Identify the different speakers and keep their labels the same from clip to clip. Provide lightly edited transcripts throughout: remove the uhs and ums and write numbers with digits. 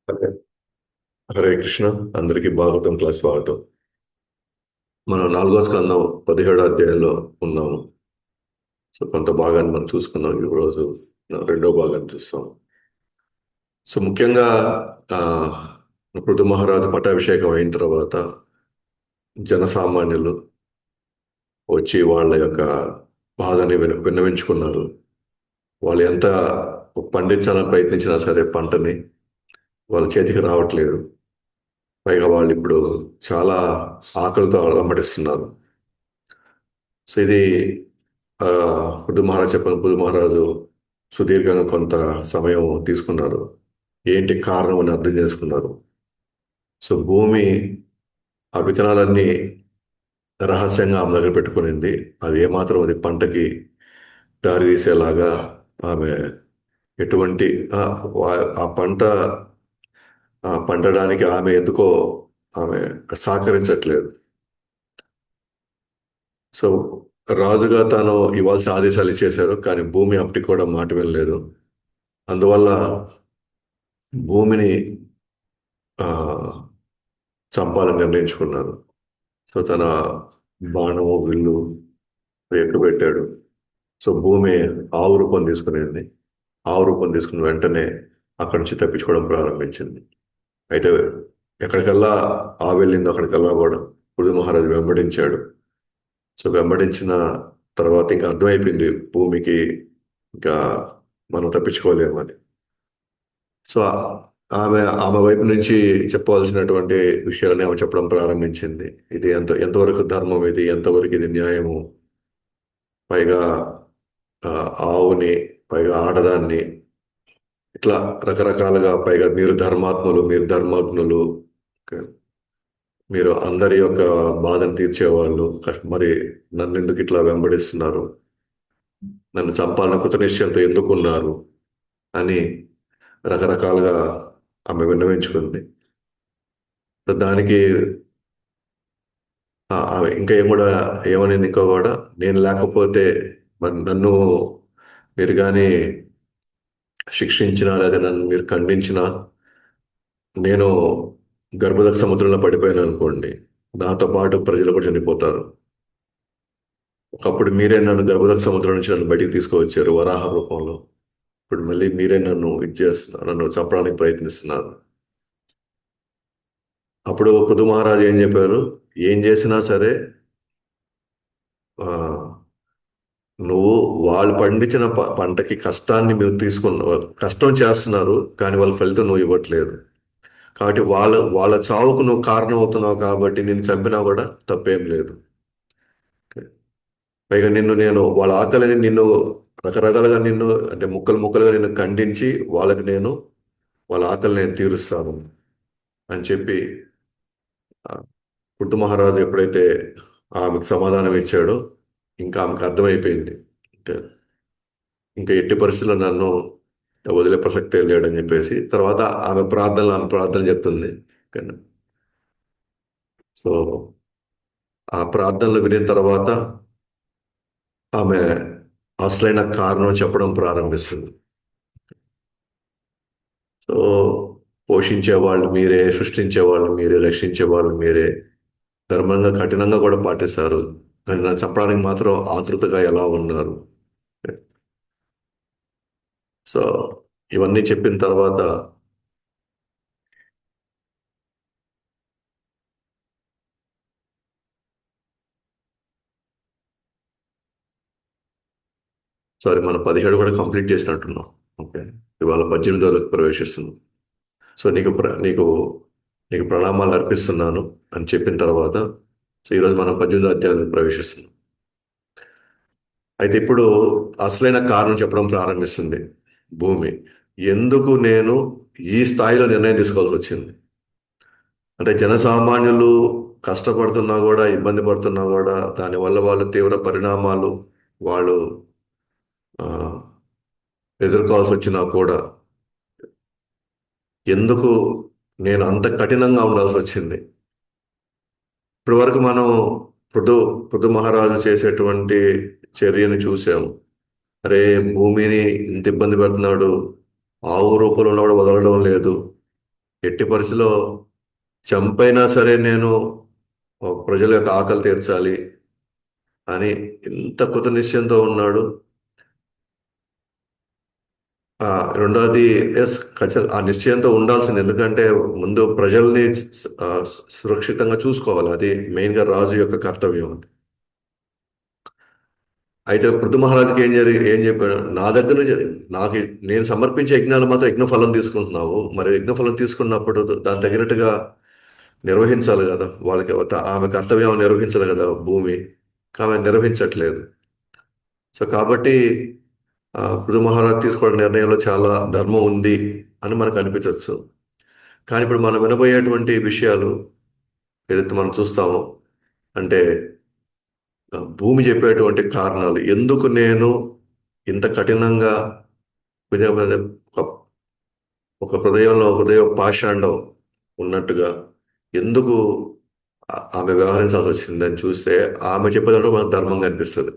Speaker 1: హరే హరే కృష్ణ. అందరికీ భాగవతం క్లాస్ స్వాగతం. మనం 4వ స్కందం 17వ అధ్యాయంలో ఉన్నాము. సో కొంత భాగాన్ని మనం చూసుకున్నాం. ఈ రోజు రెండో భాగాన్ని చూస్తాం. సో ముఖ్యంగా ఆ పృథు మహారాజు పట్టాభిషేకం అయిన తర్వాత జనసామాన్యులు వచ్చి వాళ్ళ యొక్క బాధని విన్నవించుకున్నారు. వాళ్ళు ఎంత పండించాలని ప్రయత్నించినా సరే పంటని వాళ్ళ చేతికి రావట్లేదు. పైగా వాళ్ళు ఇప్పుడు చాలా ఆకలితో అలమటిస్తున్నారు. సో ఇది ఆ, పృథు మహారాజు చెప్పిన పృథు మహారాజు సుదీర్ఘంగా కొంత సమయం తీసుకున్నారు. ఏంటి కారణం అని అర్థం చేసుకున్నారు. సో భూమి ఆ విత్తనాలన్నీ రహస్యంగా ఆమె దగ్గర పెట్టుకునింది. అవి ఏమాత్రం అది పంటకి దారి తీసేలాగా ఆమె ఎటువంటి ఆ ఆ పంట పండడానికి ఆమె ఎందుకో ఆమె సహకరించట్లేదు. సో రాజుగా తాను ఇవ్వాల్సిన ఆదేశాలు ఇచ్చేశారు, కానీ భూమి అప్పటికి కూడా మాట వినలేదు. అందువల్ల భూమిని ఆ, చంపాలని నిర్ణయించుకున్నారు. సో తన బాణము విల్లు ఎక్కుపెట్టాడు. సో భూమి ఆవు రూపం తీసుకునేది. ఆవు రూపం తీసుకున్న వెంటనే అక్కడి నుంచి తప్పించుకోవడం ప్రారంభించింది. అయితే ఎక్కడికల్లా ఆవు వెళ్ళిందో అక్కడికల్లా కూడా పృథు మహారాజు వెంబడించాడు. సో వెంబడించిన తర్వాత ఇంకా అర్థమైపోయింది భూమికి, ఇంకా మనం తప్పించుకోలేమని. సో ఆమె ఆమె వైపు నుంచి చెప్పవలసినటువంటి విషయాలని ఆమె చెప్పడం ప్రారంభించింది. ఇది ఎంతవరకు ధర్మం, ఇది ఎంతవరకు ఇది న్యాయము. పైగా ఆ, ఆవుని, పైగా ఆడదాన్ని, ఇట్లా రకరకాలుగా, పైగా మీరు ధర్మాత్ములు, మీరు ధర్మజ్ఞులు, మీరు అందరి యొక్క బాధను తీర్చేవాళ్ళు, మరి నన్ను ఎందుకు ఇట్లా వెంబడిస్తున్నారు, నన్ను చంపాలని కృతనిశ్చయంతో ఎందుకున్నారు అని రకరకాలుగా ఆమె విన్నవించుకుంది. దానికి ఆమె ఇంకా ఏం కూడా ఏమనింది, ఇంకా కూడా నేను లేకపోతే మరి నన్ను మీరు కానీ శిక్షించినా లేదా నన్ను మీరు ఖండించినా నేను గర్భదక్ష సముద్రంలో పడిపోయాను అనుకోండి, నాతో పాటు ప్రజలు కూడా చనిపోతారు. ఒకప్పుడు మీరే నన్ను గర్భదక్ష సముద్రం నుంచి నన్ను బయటికి తీసుకువచ్చారు వరాహ రూపంలో. ఇప్పుడు మళ్ళీ మీరే నన్ను ఇది చేస్తున్నారు, నన్ను చంపడానికి ప్రయత్నిస్తున్నారు. అప్పుడు పృథు మహారాజు ఏం చెప్పారు, ఏం చేసినా సరే ఆ, నువ్వు వాళ్ళు పండించిన పంటకి కష్టాన్ని మీరు తీసుకున్న కష్టం చేస్తున్నారు, కానీ వాళ్ళ ఫలితం నువ్వు ఇవ్వట్లేదు. కాబట్టి వాళ్ళ చావుకు నువ్వు కారణం అవుతున్నావు, కాబట్టి నిన్ను చంపినా కూడా తప్పేం లేదు. పైగా నేను వాళ్ళ ఆకలిని నిన్ను రకరకాలుగా నిన్ను అంటే ముక్కలు ముక్కలుగా నిన్ను ఖండించి వాళ్ళ ఆకలిని నేను తీరుస్తాను అని చెప్పి పృథు మహారాజు ఎప్పుడైతే ఆమెకు సమాధానం ఇచ్చాడో ఇంకా ఆమెకు అర్థమైపోయింది. ఇంకా ఇంకా ఎట్టి పరిస్థితుల్లో నన్ను వదిలే ప్రసక్తే లేడని చెప్పేసి తర్వాత ఆమె ప్రార్థన చెప్తుంది. సో ఆ ప్రార్థనలు వినిన తర్వాత ఆమె అసలైన కారణం చెప్పడం ప్రారంభిస్తుంది. సో పోషించే వాళ్ళు మీరే, సృష్టించే వాళ్ళు మీరే, రక్షించే వాళ్ళు మీరే, ధర్మంగా కఠినంగా కూడా పాటిస్తారు, కానీ నన్ను చంపడానికి మాత్రం ఆతృతగా ఎలా ఉన్నారు. సో ఇవన్నీ చెప్పిన తర్వాత సారీ, మనం 17 కూడా కంప్లీట్ చేసినట్టున్నాం. ఓకే, ఇవాళ 18వ ప్రవేశిస్తున్నాం. సో నీకు నీకు ప్రణామాలు అర్పిస్తున్నాను అని చెప్పిన తర్వాత, సో ఈరోజు మనం 18వ అధ్యాయంలో ప్రవేశిస్తున్నాం. అయితే ఇప్పుడు అసలైన కారణం చెప్పడం ప్రారంభిస్తుంది భూమి. ఎందుకు నేను ఈ స్థాయిలో నిర్ణయం తీసుకోవాల్సి వచ్చింది అంటే, జనసామాన్యులు కష్టపడుతున్నా కూడా, ఇబ్బంది పడుతున్నా కూడా, దానివల్ల వాళ్ళు తీవ్ర పరిణామాలు వాళ్ళు ఆ, ఎదుర్కోవాల్సి వచ్చినా కూడా ఎందుకు నేను అంత కఠినంగా ఉండాల్సి వచ్చింది. ఇప్పటి వరకు మనం పృథు పృథు మహారాజు చేసేటువంటి చర్యని చూసాము. అరే, భూమిని ఇంత ఇబ్బంది పెడుతున్నాడు, ఆవు రూపంలో కూడా వదలడం లేదు, ఎట్టి పరిస్థితిలో చంపైనా సరే నేను ప్రజల యొక్క ఆకలి తీర్చాలి అని ఎంత కృత నిశ్చయంతో ఉన్నాడు. ఆ, రెండోది, ఎస్, ఖచ్చితంగా ఆ నిశ్చయంతో ఉండాల్సింది. ఎందుకంటే ముందు ప్రజల్ని ఆ, సురక్షితంగా చూసుకోవాలి. అది మెయిన్గా రాజు యొక్క కర్తవ్యం. అయితే పృథు మహారాజుకి ఏం చెప్పాడు, నా దగ్గర నుంచి నాకు నేను సమర్పించే యజ్ఞాలు మాత్రం యజ్ఞఫలం తీసుకుంటున్నావు. మరి యజ్ఞఫలం తీసుకున్నప్పుడు దాని తగినట్టుగా నిర్వహించాలి కదా. వాళ్ళకి ఆమె కర్తవ్యం నిర్వహించాలి కదా భూమి. ఆమె నిర్వహించట్లేదు. సో కాబట్టి పృథు మహారాజు తీసుకోవడం నిర్ణయంలో చాలా ధర్మం ఉంది అని మనకు అనిపించవచ్చు. కానీ ఇప్పుడు మనం వినబోయేటువంటి విషయాలు ఏదైతే మనం చూస్తామో, అంటే భూమి చెప్పేటువంటి కారణాలు, ఎందుకు నేను ఇంత కఠినంగా ఒక ఒక హృదయ పాషాండం ఉన్నట్టుగా ఎందుకు ఆమె వ్యవహరించాల్సి వచ్చిందని చూస్తే, ఆమె చెప్పేదాంట్లో మనకు ధర్మంగా అనిపిస్తుంది.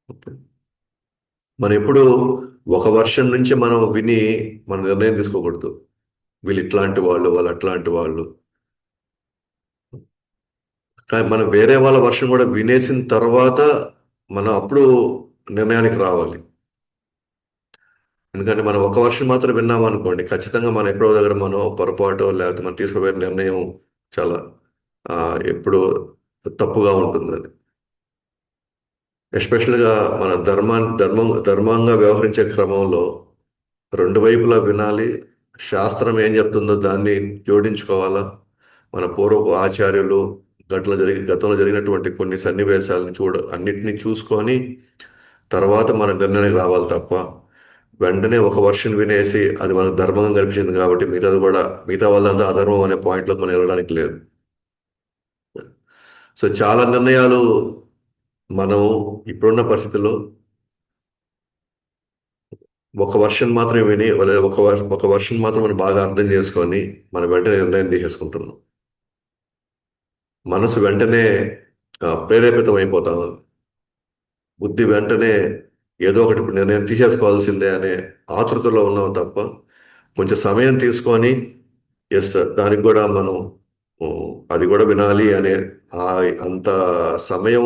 Speaker 1: ఓకే. మనం ఎప్పుడు ఒక వర్షం నుంచి మనం విని మన నిర్ణయం తీసుకోకూడదు. వీళ్ళు ఇట్లాంటి వాళ్ళు, వాళ్ళు అట్లాంటి వాళ్ళు. కానీ మనం వేరే వాళ్ళ వర్షం కూడా వినేసిన తర్వాత మనం అప్పుడు నిర్ణయానికి రావాలి. ఎందుకంటే మనం ఒక వర్షం మాత్రం విన్నాం అనుకోండి, ఖచ్చితంగా మనం ఎక్కడో దగ్గర మనం పొరపాటు లేకపోతే మనం తీసుకోబోయే నిర్ణయం చాలా ఆ, ఎప్పుడు తప్పుగా ఉంటుందని. ఎస్పెషల్గా మన ధర్మంగా వ్యవహరించే క్రమంలో రెండు వైపులా వినాలి. శాస్త్రం ఏం చెప్తుందో దాన్ని జోడించుకోవాలా. మన పూర్వపు ఆచార్యులు గతంలో జరిగినటువంటి కొన్ని సన్నివేశాలను అన్నిటినీ చూసుకొని తర్వాత మన నిర్ణయానికి రావాలి తప్ప, వెంటనే ఒక వర్షన్ వినేసి అది మనకు ధర్మంగా కనిపించింది కాబట్టి మిగతా వాళ్ళంతా అధర్మం అనే పాయింట్లోకి మనం వెళ్ళడానికి లేదు. సో చాలా నిర్ణయాలు మనం ఇప్పుడున్న పరిస్థితుల్లో ఒక వర్షన్ మాత్రమే విని, లేదా ఒక వర్షన్ మాత్రం మనం బాగా అర్థం చేసుకొని మనం వెంటనే నిర్ణయం తీసేసుకుంటున్నాం. మనసు వెంటనే ప్రేరేపితం అయిపోతాం. బుద్ధి వెంటనే ఏదో ఒకటి ఇప్పుడు నిర్ణయం తీసేసుకోవాల్సిందే అనే ఆతృతలో ఉన్నాం తప్ప, కొంచెం సమయం తీసుకొని ఎస్ దానికి కూడా మనం ఓ, అది కూడా వినాలి అనే ఆ అంత సమయం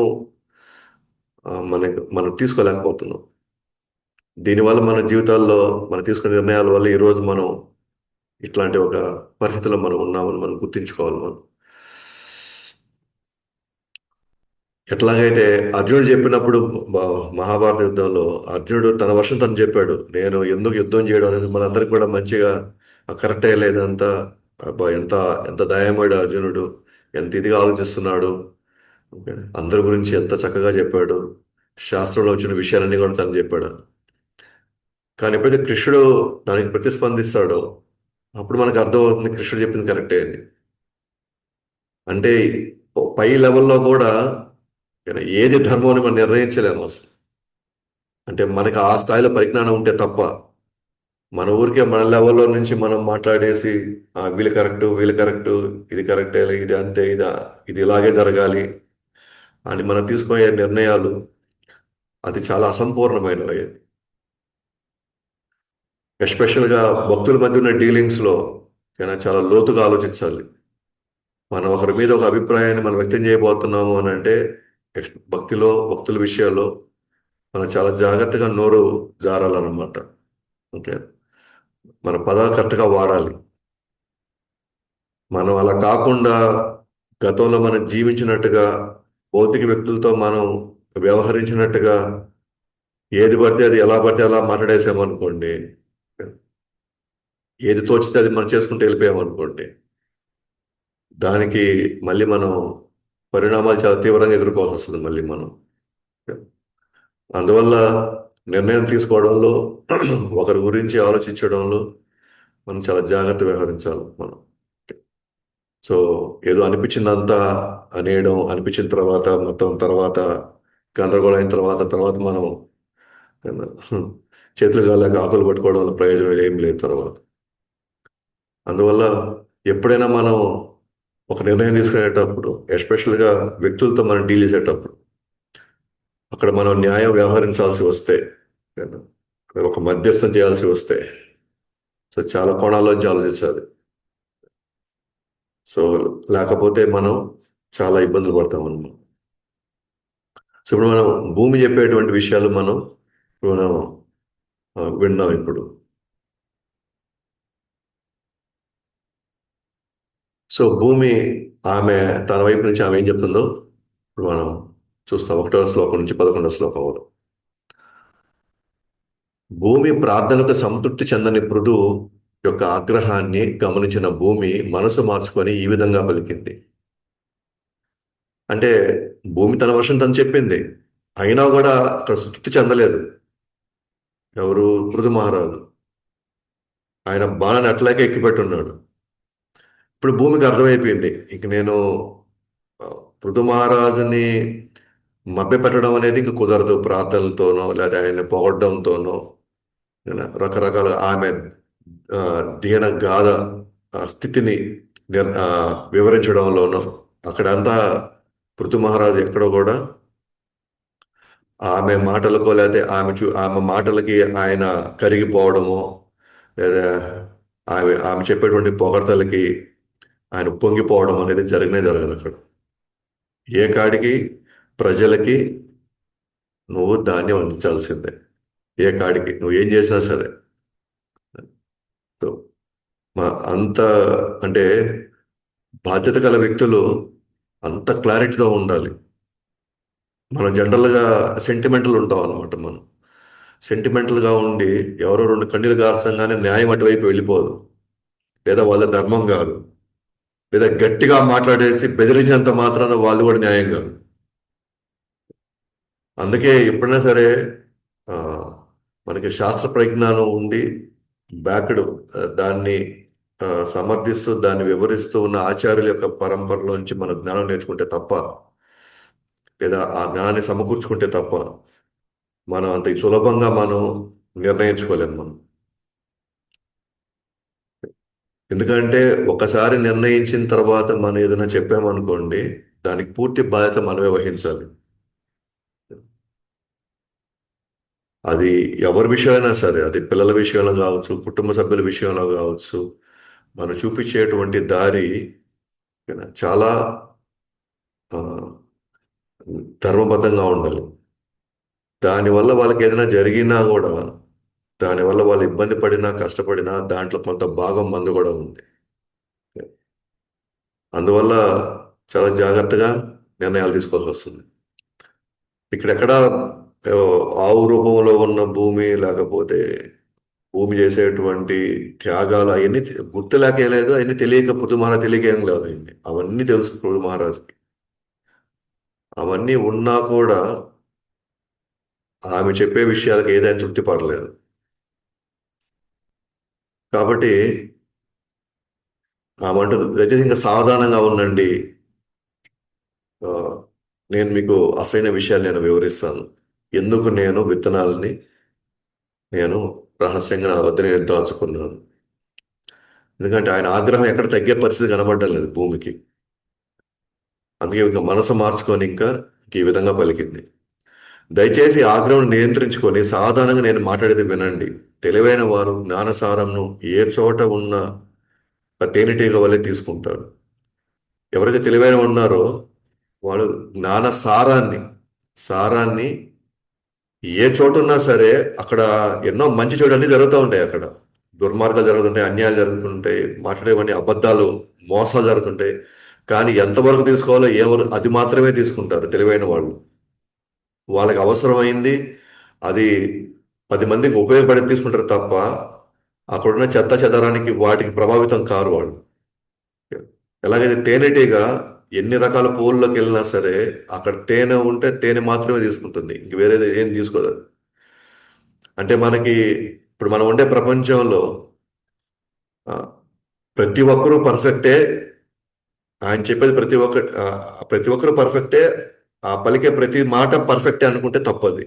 Speaker 1: మనం తీసుకోలేకపోతున్నాం. దీనివల్ల మన జీవితాల్లో మనం తీసుకునే నిర్ణయాల వల్ల ఈరోజు మనం ఇట్లాంటి ఒక పరిస్థితిలో మనం ఉన్నామని మనం గుర్తించుకోవాలి. మనం ఎట్లాగైతే అర్జునుడు చెప్పినప్పుడు మహాభారత యుద్ధంలో అర్జునుడు తన వర్షం తను చెప్పాడు, నేను ఎందుకు యుద్ధం చేయడం అనేది మనందరికి కూడా మంచిగా కరెక్ట్ అయ్యలేదంతా. అబ్బా, ఎంత ఎంత దయామయుడు అర్జునుడు, ఎంత ఇదిగా ఆలోచిస్తున్నాడు. ఓకే. అందరి గురించి ఎంత చక్కగా చెప్పాడు. శాస్త్రంలో వచ్చిన విషయాలన్నీ కూడా తను చెప్పాడు. కానీ ఎప్పుడైతే కృష్ణుడు దానికి ప్రతిస్పందిస్తాడో అప్పుడు మనకు అర్థమవుతుంది కృష్ణుడు చెప్పింది కరెక్టే అని. అంటే పై లెవెల్లో కూడా ఏది ధర్మం అని మనం నిర్ణయించలేము అసలు. అంటే మనకి ఆ స్థాయిలో పరిజ్ఞానం ఉంటే తప్ప, మన ఊరికే మన లెవెల్లో నుంచి మనం మాట్లాడేసి వీళ్ళు కరెక్టు, వీళ్ళు కరెక్టు, ఇది కరెక్టే, ఇది అంతే, ఇది ఇలాగే జరగాలి అని మనం తీసుకునే నిర్ణయాలు అది చాలా అసంపూర్ణమైనవి. ఎస్పెషల్గా భక్తుల మధ్య ఉన్న డీలింగ్స్లో చాలా లోతుగా ఆలోచించాలి. మనం ఒకరి మీద ఒక అభిప్రాయాన్ని మనం వ్యక్తం చేయబోతున్నాము అని అంటే భక్తుల విషయాల్లో మనం చాలా జాగ్రత్తగా నోరు జారాలన్నమాట. ఓకే. మన పదాలు కరెక్ట్గా వాడాలి. మనం అలా కాకుండా గతంలో మనం జీవించినట్టుగా భౌతిక వ్యక్తులతో మనం వ్యవహరించినట్టుగా ఏది పడితే అది ఎలా పడితే అలా మాట్లాడేసామనుకోండి, ఏది తోచితే అది మనం చేసుకుంటూ వెళ్ళిపోయామనుకోండి, దానికి మళ్ళీ మనం పరిణామాలు చాలా తీవ్రంగా ఎదుర్కోవాల్సి వస్తుంది మళ్ళీ మనం. అందువల్ల నిర్ణయం తీసుకోవడంలో ఒకరి గురించి ఆలోచించడంలో మనం చాలా జాగ్రత్త వ్యవహరించాలి మనం. సో ఏదో అనిపించిందంతా అనేయడం, అనిపించిన తర్వాత మొత్తం తర్వాత గందరగోళం అయిన తర్వాత మనం చేతులు కాళ్ళకి ఆకులు పట్టుకోవడం వల్ల ప్రయోజనం ఏం లేదు తర్వాత. అందువల్ల ఎప్పుడైనా మనం ఒక నిర్ణయం తీసుకునేటప్పుడు, ఎస్పెషల్గా వ్యక్తులతో మనం డీల్ చేసేటప్పుడు, అక్కడ మనం న్యాయం వ్యవహరించాల్సి వస్తే, ఒక మధ్యస్థం చేయాల్సి వస్తే, సో చాలా కోణాల్లోంచి ఆలోచించాలి. సో లేకపోతే మనం చాలా ఇబ్బందులు పడతాం అన్నమాట. సో ఇప్పుడు మనం భూమి చెప్పేటువంటి విషయాలు మనం విన్నాం ఇప్పుడు. సో భూమి ఆమె తన వైపు నుంచి ఆమె ఏం చెప్తుందో ఇప్పుడు మనం చూస్తాం. 1వ శ్లోకం నుంచి 11వ శ్లోకం వరకు. భూమి ప్రార్థనకు సంతృప్తి చెందని పృథు యొక్క ఆగ్రహాన్ని గమనించిన భూమి మనసు మార్చుకొని ఈ విధంగా పలికింది. అంటే భూమి తన వర్షం తను చెప్పింది, అయినా కూడా అక్కడ తృప్తి చెందలేదు ఎవరు, పృథు మహారాజు. ఆయన బాణాన్ని అట్లాగే ఎక్కిపెట్టున్నాడు. ఇప్పుడు భూమికి అర్థమైపోయింది, ఇంక నేను ఆ, పృథు మహారాజుని మభ్యపెట్టడం అనేది ఇంక కుదరదు, ప్రార్థనలతోనో లేదా ఆయన పొగడ్డంతోనో రకరకాల ఆమె ఆ, దీన గాథ స్థితిని వివరించడంలోనూ అక్కడంతా పృథు మహారాజు ఎక్కడో కూడా ఆమె మాటలకో లేకపోతే ఆమె మాటలకి ఆయన కరిగిపోవడమో లేదా ఆమె చెప్పేటువంటి పొగడ్తలకి ఆయన పొంగిపోవడం అనేది జరగనే జరగదు అక్కడ. ఏ కాడికి ప్రజలకి నువ్వు ధాన్యం అందించాల్సిందే, ఏ కాడికి నువ్వు ఏం చేసినా సరే. సో అంత అంటే బాధ్యత గల వ్యక్తులు అంత క్లారిటీతో ఉండాలి. మనం జనరల్గా సెంటిమెంటల్ ఉంటాం అనమాట. మనం సెంటిమెంటల్గా ఉండి ఎవరో రెండు కన్నీళ్ళు గార్చంగానే న్యాయం అటువైపు వెళ్ళిపోదు, లేదా వాళ్ళ ధర్మం కాదు, లేదా గట్టిగా మాట్లాడేసి బెదిరించినంత మాత్రాన వాళ్ళు కూడా న్యాయం కాదు. అందుకే ఎప్పుడైనా సరే ఆ, మనకి శాస్త్ర పరిజ్ఞానం ఉండి బ్యాక్డ్ దాన్ని సమర్థిస్తూ దాన్ని వివరిస్తూ ఉన్న ఆచార్యుల యొక్క పరంపరలోంచి మన జ్ఞానం నేర్చుకుంటే తప్ప, లేదా ఆ జ్ఞానాన్ని సమకూర్చుకుంటే తప్ప మనం అంత సులభంగా మనం నిర్ణయించుకోలేము మనం. ఎందుకంటే ఒకసారి నిర్ణయించిన తర్వాత మనం ఏదైనా చెప్పామనుకోండి, దానికి పూర్తి బాధ్యత మనమే వహించాలి. అది ఎవరి విషయమైనా సరే, అది పిల్లల విషయంలో కావచ్చు, కుటుంబ సభ్యుల విషయంలో కావచ్చు, మనం చూపించేటువంటి దారి చాలా ఆ, ధర్మబద్ధంగా ఉండాలి. దానివల్ల వాళ్ళకి ఏదైనా జరిగినా కూడా, దానివల్ల వాళ్ళు ఇబ్బంది పడినా కష్టపడినా దాంట్లో కొంత భాగం మందు కూడా ఉంది. అందువల్ల చాలా జాగ్రత్తగా నిర్ణయాలు తీసుకోవాల్సి వస్తుంది. ఇక్కడెక్కడ ఆ, ఆవు రూపంలో ఉన్న భూమి లేకపోతే భూమి చేసేటువంటి త్యాగాలు అవన్నీ గుర్తులేక ఏం లేదు, అవన్నీ తెలియక పృథు మహారాజ్ తెలియక ఏం లేదు, అవన్నీ తెలుసు పృథు మహారాజుకి. అవన్నీ ఉన్నా కూడా ఆమె చెప్పే విషయాలకు ఏదైనా తృప్తి పడలేదు. కాబట్టి ఆమె అంటుంది, దయచేసి ఇంకా సావధానంగా ఉండండి, ఆ, నేను మీకు అసలైన విషయాలు నేను వివరిస్తాను. ఎందుకు నేను విత్తనాలని నేను రహస్యంగా నా వద్ద నేను దాచుకున్నాను. ఎందుకంటే ఆయన ఆగ్రహం ఎక్కడ తగ్గే పరిస్థితి కనబడడం లేదు భూమికి. అందుకే ఇంకా మనసు మార్చుకొని ఇంక ఈ విధంగా పలికింది. దయచేసి ఆగ్రహం నియంత్రించుకొని సాధారణంగా నేను మాట్లాడేది వినండి. తెలివైన వారు జ్ఞానసారంను ఏ చోట ఉన్న తేనెటీగ వల్లే తీసుకుంటారు. ఎవరైతే తెలివైన ఉన్నారో వాళ్ళు సారాన్ని ఏ చోట ఉన్నా సరే అక్కడ ఎన్నో మంచి చెడు అన్ని జరుగుతూ ఉంటాయి. అక్కడ దుర్మార్గాలు జరుగుతుంటాయి, అన్యాయాలు జరుగుతుంటాయి, మాట్లాడేవన్నీ అబద్ధాలు, మోసాలు జరుగుతుంటాయి. కానీ ఎంతవరకు తీసుకోవాలో ఎవరు అది మాత్రమే తీసుకుంటారు తెలివైన వాళ్ళు. వాళ్ళకి అవసరమైంది అది 10 మందికి ఉపయోగపడి తీసుకుంటారు తప్ప అక్కడున్న చెత్త చెదరానికి వాటికి ప్రభావితం కారు వాళ్ళు. ఎలాగైతే తేనెటీగ ఎన్ని రకాల పువ్వుల్లోకి వెళ్ళినా సరే అక్కడ తేనె ఉంటే తేనె మాత్రమే తీసుకుంటుంది, ఇంక వేరేది ఏం తీసుకోదు. అంటే మనకి ఇప్పుడు మనం ఉండే ప్రపంచంలో ఆ, ప్రతి ఒక్కరూ పర్ఫెక్టే. ఆయన చెప్పేది ప్రతి ఒక్కరూ పర్ఫెక్టే. ఆ పలికే ప్రతి మాట పర్ఫెక్టే అనుకుంటే తప్పది.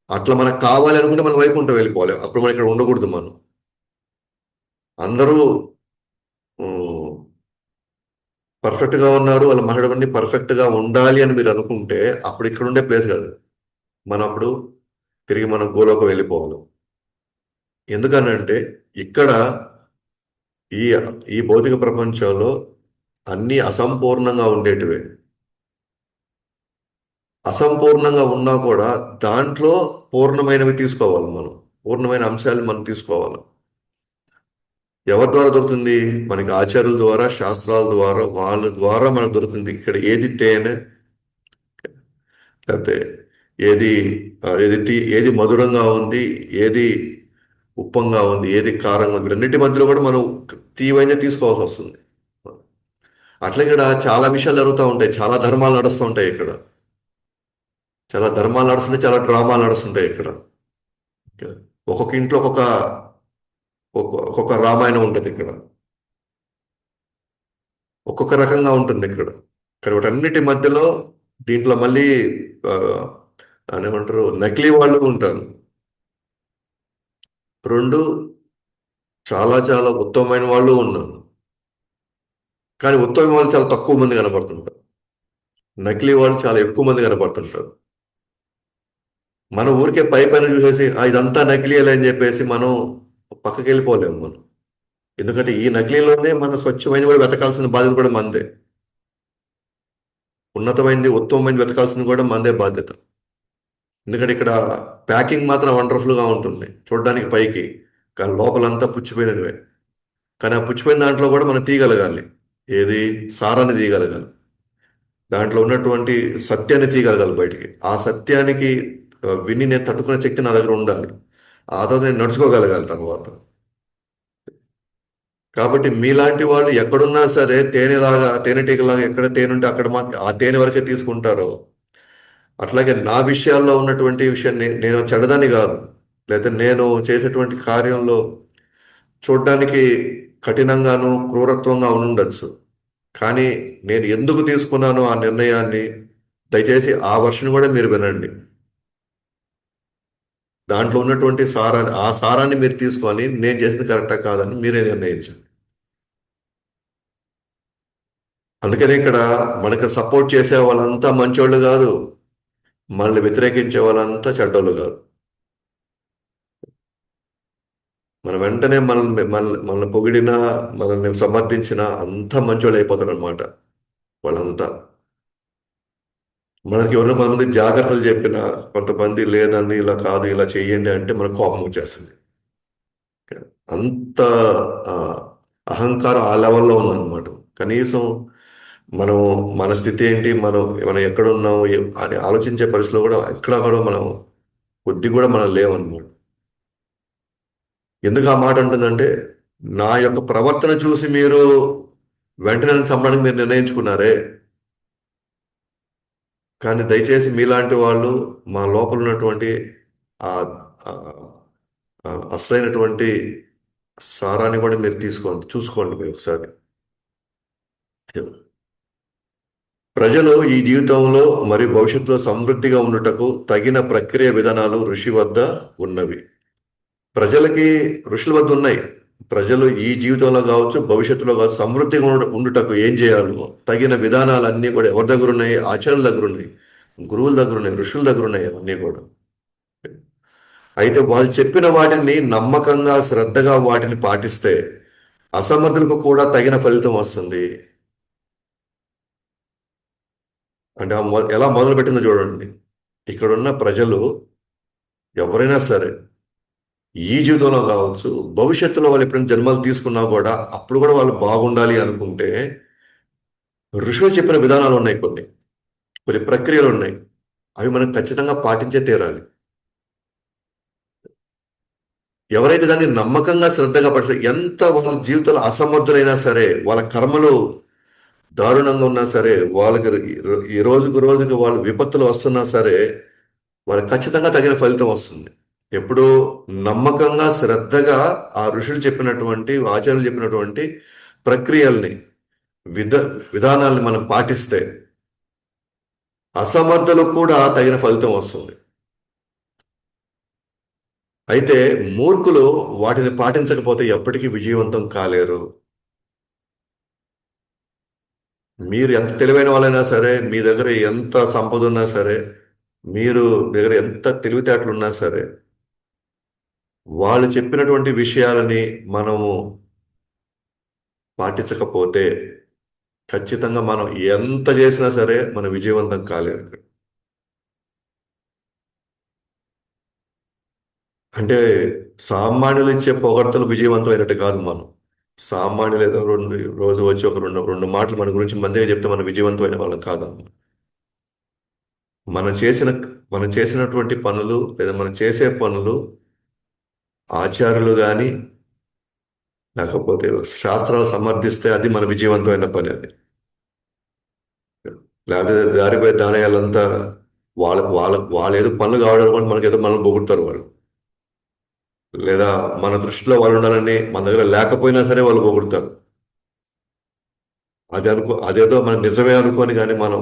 Speaker 1: అట్లా మనకు కావాలి అనుకుంటే మనం వైకుంఠం వెళ్ళిపోవాలి, అప్పుడు మనం ఇక్కడ ఉండకూడదు. మనం అందరూ పర్ఫెక్ట్ గా ఉన్నారు, వాళ్ళ మాట్లాడవన్నీ పర్ఫెక్ట్ గా ఉండాలి అని మీరు అనుకుంటే అప్పుడు ఇక్కడ ఉండే ప్లేస్ కాదు. మనం అప్పుడు తిరిగి మనం గోలోకి వెళ్ళిపోవాలి. ఎందుకనంటే ఇక్కడ ఈ ఈ భౌతిక ప్రపంచంలో అన్నీ అసంపూర్ణంగా ఉండేటివే. అసంపూర్ణంగా ఉన్నా కూడా దాంట్లో పూర్ణమైనవి తీసుకోవాలి మనం. పూర్ణమైన అంశాలు మనం తీసుకోవాలి. ఎవరి ద్వారా దొరుకుతుంది? మనకి ఆచార్యుల ద్వారా, శాస్త్రాల ద్వారా, వాళ్ళ ద్వారా మనకు దొరుకుతుంది. ఇక్కడ ఏది తేనె, లేకపోతే ఏది ఏది మధురంగా ఉంది, ఏది ఉప్పంగా ఉంది, ఏది కారంగా ఉంది, వీటన్నిటి మధ్యలో కూడా మనం తీవైన తీసుకోవాల్సి వస్తుంది. అట్లా ఇక్కడ చాలా విషయాలు జరుగుతూ ఉంటాయి. చాలా ధర్మాలు నడుస్తూ ఉంటాయి ఇక్కడ. చాలా ధర్మాలు నడుస్తుంటాయి, చాలా డ్రామాలు నడుస్తుంటాయి ఇక్కడ. ఒక్కొక్క ఇంట్లో ఒక్కొక్క రామాయణం ఉంటుంది ఇక్కడ. ఒక్కొక్క రకంగా ఉంటుంది ఇక్కడ. కానీ వాటన్నిటి మధ్యలో దీంట్లో మళ్ళీ ఆ, ఏమంటారు, నకిలీ వాళ్ళు ఉంటారు. రెండు, చాలా చాలా ఉత్తమమైన వాళ్ళు ఉన్నారు. కానీ ఉత్తమమైన వాళ్ళు చాలా తక్కువ మంది కనబడుతుంటారు. నకిలీ వాళ్ళు చాలా ఎక్కువ మంది కనబడుతుంటారు. మన ఊరికే పై పైన చూసేసి ఇదంతా నకిలీలే అని చెప్పేసి మనం పక్కకి వెళ్ళిపోలేము మనం. ఎందుకంటే ఈ నకిలీలోనే మన స్వచ్ఛమైన కూడా వెతకాల్సిన బాధ్యత కూడా మందే. ఉన్నతమైనది, ఉత్తమమైనది వెతకాల్సింది కూడా మందే బాధ్యత. ఎందుకంటే ఇక్కడ ప్యాకింగ్ మాత్రం వండర్ఫుల్గా ఉంటుంది చూడడానికి పైకి, కానీ లోపలంతా పుచ్చిపోయినవే. కానీ ఆ పుచ్చిపోయిన దాంట్లో కూడా మనం తీయగలగాలి. ఏది? సారాన్ని తీయగలగాలి. దాంట్లో ఉన్నటువంటి సత్యాన్ని తీయగలగాలి బయటికి. ఆ సత్యానికి విని నేను తట్టుకునే శక్తి నా దగ్గర ఉండాలి. ఆ తర్వాత నేను నడుచుకోగలగాలి తర్వాత. కాబట్టి మీలాంటి వాళ్ళు ఎక్కడున్నా సరే తేనెలాగా, తేనెటీగలాగా ఎక్కడ తేనె ఉంటే అక్కడ ఆ తేనె వరకే తీసుకుంటారో, అట్లాగే నా విషయాల్లో ఉన్నటువంటి విషయాన్ని, నేను చెడదని కాదు, లేదా నేను చేసేటువంటి కార్యంలో చూడడానికి కఠినంగాను క్రూరత్వంగా ఉండొచ్చు. కానీ నేను ఎందుకు తీసుకున్నానో ఆ నిర్ణయాన్ని, దయచేసి ఆ వర్షన్ కూడా మీరు వినండి. దాంట్లో ఉన్నటువంటి ఆ సారాన్ని మీరు తీసుకొని నేను చేసింది కరెక్టా కాదని మీరే నిర్ణయించండి. అందుకని ఇక్కడ మనకు సపోర్ట్ చేసే వాళ్ళంతా మంచోళ్ళు కాదు, మనల్ని వ్యతిరేకించే వాళ్ళంతా చెడ్డోళ్ళు కాదు. మనం వెంటనే మనల్ని పొగిడినా, మనల్ని సమర్థించినా అంతా మంచోళ్ళు అయిపోతారు అనమాట వాళ్ళంతా. మనకి ఎవరైనా కొంతమంది జాగ్రత్తలు చెప్పినా, కొంతమంది లేదండి ఇలా కాదు ఇలా చెయ్యండి అంటే మనకు కోపం వచ్చేస్తుంది. అంత ఆ, అహంకారం ఆ లెవెల్లో ఉందన్నమాట. కనీసం మనం మన స్థితి ఏంటి, మనం ఎక్కడ ఉన్నాము అని ఆలోచించే పరిస్థితిలో కూడా ఎక్కడ కూడా మనం కొద్ది కూడా మనం లేవన్నమాట. ఎందుకు ఆ మాట ఉంటుందంటే, నా యొక్క ప్రవర్తన చూసి మీరు వెంటనే నన్ను చంపడానికి మీరు నిర్ణయించుకున్నారే. కానీ దయచేసి మీలాంటి వాళ్ళు మా లోపల ఉన్నటువంటి ఆ ఆ, అసలైనటువంటి సారాన్ని కూడా మీరు చూసుకోండి మీరు ఒకసారి. ప్రజలు ఈ జీవితంలో మరియు భవిష్యత్తులో సమృద్ధిగా ఉండుటకు తగిన ప్రక్రియ విధానాలు ఋషి వద్ద ఉన్నవి. ప్రజలకి ఋషుల వద్ద ఉన్నాయి. ప్రజలు ఈ జీవితంలో కావచ్చు, భవిష్యత్తులో కావచ్చు, సమృద్ధిగా ఉండుటకు ఏం చేయాలో తగిన విధానాలన్నీ కూడా ఎవరి దగ్గర ఉన్నాయి? ఆచార్యుల దగ్గర ఉన్నాయి, గురువుల దగ్గర ఉన్నాయి, ఋషుల దగ్గర ఉన్నాయి అవన్నీ కూడా. అయితే వాళ్ళు చెప్పిన వాటిని నమ్మకంగా, శ్రద్ధగా వాటిని పాటిస్తే అసమర్థులకు కూడా తగిన ఫలితం వస్తుంది. అంటే ఎలా మొదలు పెట్టిందో చూడండి. ఇక్కడున్న ప్రజలు ఎవరైనా సరే ఈ జీవితంలో కావచ్చు, భవిష్యత్తులో వాళ్ళు ఎప్పుడైనా జన్మలు తీసుకున్నా కూడా అప్పుడు కూడా వాళ్ళు బాగుండాలి అనుకుంటే ఋషులు చెప్పిన విధానాలు ఉన్నాయి, కొన్ని కొన్ని ప్రక్రియలు ఉన్నాయి. అవి మనం ఖచ్చితంగా పాటించే తీరాలి. ఎవరైతే దాన్ని నమ్మకంగా శ్రద్ధగా పడతారో, ఎంత వాళ్ళ జీవితంలో అసమర్థులైనా సరే, వాళ్ళ కర్మలు దారుణంగా ఉన్నా సరే, వాళ్ళకి ఈ రోజుకు రోజుకి వాళ్ళ విపత్తులు వస్తున్నా సరే, వాళ్ళకి ఖచ్చితంగా తగిన ఫలితం వస్తుంది. ఎప్పుడు నమ్మకంగా శ్రద్ధగా ఆ ఋషులు చెప్పినటువంటి, ఆచార్యులు చెప్పినటువంటి ప్రక్రియల్ని, విధ విధానాల్ని మనం పాటిస్తే అసమర్థులకు కూడా తగిన ఫలితం వస్తుంది. అయితే మూర్ఖులు వాటిని పాటించకపోతే ఎప్పటికీ విజయవంతం కాలేరు. మీరు ఎంత తెలివైన వాళ్ళైనా సరే, మీ దగ్గర ఎంత సంపద ఉన్నా సరే, మీరు దగ్గర ఎంత తెలివితేటలు ఉన్నా సరే, వాళ్ళు చెప్పినటువంటి విషయాలని మనము పాటించకపోతే ఖచ్చితంగా మనం ఎంత చేసినా సరే మనం విజయవంతం కాలేరు. అంటే సామాన్యులు ఇచ్చే పొగడ్తలు విజయవంతమైనట్టు కాదు మనం. సామాన్యులు ఏదో రోజు వచ్చి ఒక రెండు మాటలు మన గురించి మంచిగా చెప్తే మనం విజయవంతమైన వాళ్ళం కాదమ్మా. మనం చేసిన మనం చేసినటువంటి పనులు లేదా మనం చేసే పనులు ఆచార్యులు కానీ లేకపోతే శాస్త్రాలు సమర్థిస్తే అది మన విజయవంతమైన పని అది. లేకపోతే దారిపోయి దానయాలంతా వాళ్ళ ఏదో పనులు కావడం కూడా మనకి ఏదో మనం పొగుడతారు వాళ్ళు. లేదా మన దృష్టిలో వాళ్ళు ఉండాలని మన దగ్గర లేకపోయినా సరే వాళ్ళు పొగుడతారు. అదేదో మనం నిజమే అనుకొని కానీ మనం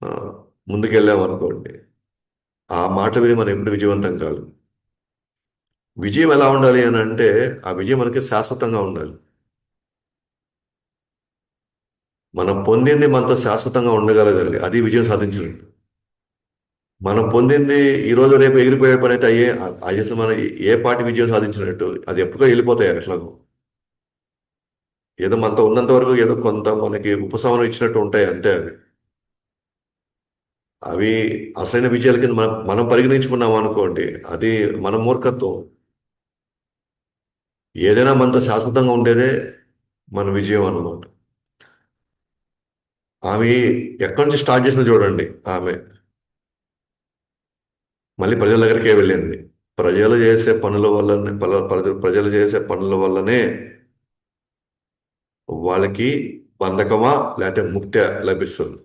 Speaker 1: ఆ, ముందుకెళ్ళాం అనుకోండి, ఆ మాట విని మనం ఎప్పుడు విజయవంతం కాదు. విజయం ఎలా ఉండాలి అని అంటే ఆ విజయం మనకి శాశ్వతంగా ఉండాలి. మనం పొందింది మనతో శాశ్వతంగా ఉండగలగాలి, అది విజయం సాధించినట్టు. మనం పొందింది ఈ రోజు రేపు ఎగిరిపోయే పని అయితే అది అసలు మనం ఏ పాటి విజయం సాధించినట్టు, అది ఎప్పుడో వెళ్ళిపోతాయి ఎట్లాగో. ఏదో మనతో ఉన్నంత వరకు ఏదో కొంత మనకి ఉపశమనం ఇచ్చినట్టు ఉంటాయి అంతే అవి. అవి అసలైన విజయాల కింద మనం పరిగణించుకున్నాం అనుకోండి, అది మన మూర్ఖత్వం. ఏదైనా మనతో శాశ్వతంగా ఉండేదే మన విజయం అన్నమాట. ఆమె ఎక్కడి నుంచి స్టార్ట్ చేసిందో చూడండి. ఆమె మళ్ళీ ప్రజల దగ్గరికే వెళ్ళింది. ప్రజలు చేసే పనుల వల్లనే ప్రజలు చేసే పనుల వల్లనే వాళ్ళకి బంధకమా లేకపోతే ముక్తి లభిస్తుంది,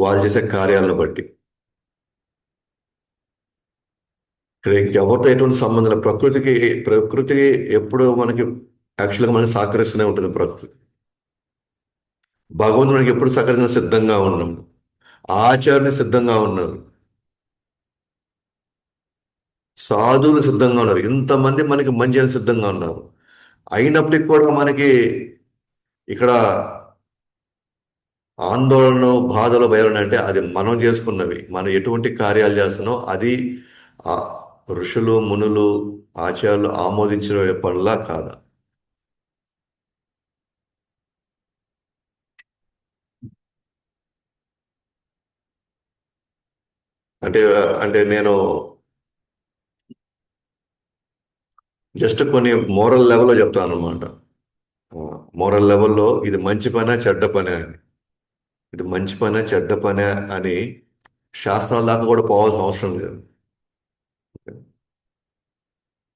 Speaker 1: వాళ్ళు చేసే కార్యాలను బట్టి. ఇక్కడ ఇంకెవరితో ఎటువంటి సంబంధం లేదు. ప్రకృతి ఎప్పుడు మనకి యాక్చువల్గా మనకి సహకరిస్తూనే ఉంటుంది ప్రకృతి. భగవంతుడు మనకి ఎప్పుడు సహకరించిన సిద్ధంగా ఉన్నాం. ఆచార్యులు సిద్ధంగా ఉన్నారు. సాధువులు సిద్ధంగా ఉన్నారు. ఇంతమంది మనకి మంచి అని సిద్ధంగా ఉన్నారు. అయినప్పటికీ కూడా మనకి ఇక్కడ ఆందోళన, బాధలు, భయాలు అంటే అది మనం చేసుకున్నవి. మనం ఎటువంటి కార్యాలు చేస్తున్నాం అది ఆ ఋషులు, మునులు, ఆచార్యులు ఆమోదించిన పనులా కాదా. అంటే అంటే నేను జస్ట్ కొన్ని మోరల్ లెవెల్లో చెప్తాను అనమాట. మోరల్ లెవెల్లో ఇది మంచి పనే చెడ్డ పనే అని, ఇది మంచి పనే చెడ్డ పనే అని శాస్త్రాల దాకా కూడా పోవాల్సిన అవసరం లేదు.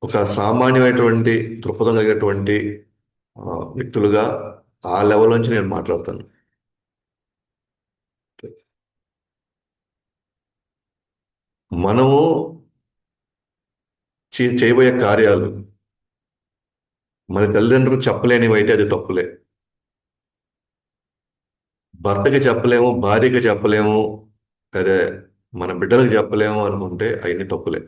Speaker 1: ఒక సామాన్యమైనటువంటి దృక్పథం కలిగినటువంటి వ్యక్తులుగా ఆ లెవెల్ నుంచి నేను మాట్లాడతాను. మనము చేయబోయే కార్యాలు మన తల్లిదండ్రులకు చెప్పలేనివి అయితే అది తప్పులే. భర్తకి చెప్పలేము, భార్యకి చెప్పలేము, అదే మన బిడ్డలకు చెప్పలేము అనుకుంటే అవన్నీ తప్పులే.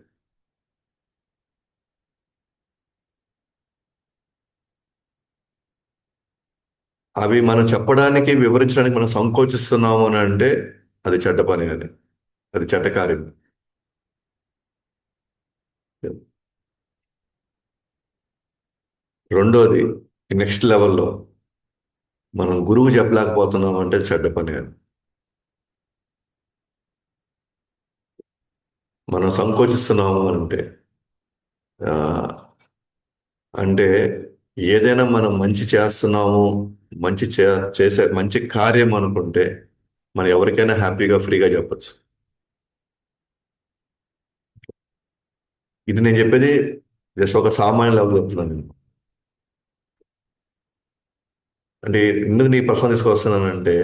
Speaker 1: అవి మనం చెప్పడానికి, వివరించడానికి మనం సంకోచిస్తున్నాము అని అంటే అది చెడ్డ పని, అది చెడ్డ కార్యం. రెండోది, నెక్స్ట్ లెవెల్లో మనం గురువు చెప్పలేకపోతున్నాం అంటే చెడ్డ పని అది. మనం సంకోచిస్తున్నాము అని అంటే ఆ, అంటే ఏదైనా మనం మంచి చేస్తున్నాము, చేసే మంచి కార్యం అనుకుంటే మనం ఎవరికైనా హ్యాపీగా ఫ్రీగా చెప్పచ్చు. ఇది నేను చెప్పేది జస్ట్ ఒక సామాన్య లెవెల్ చెప్తున్నాను నేను. అంటే ఎందుకు నీ ప్రశ్న తీసుకొస్తున్నానంటే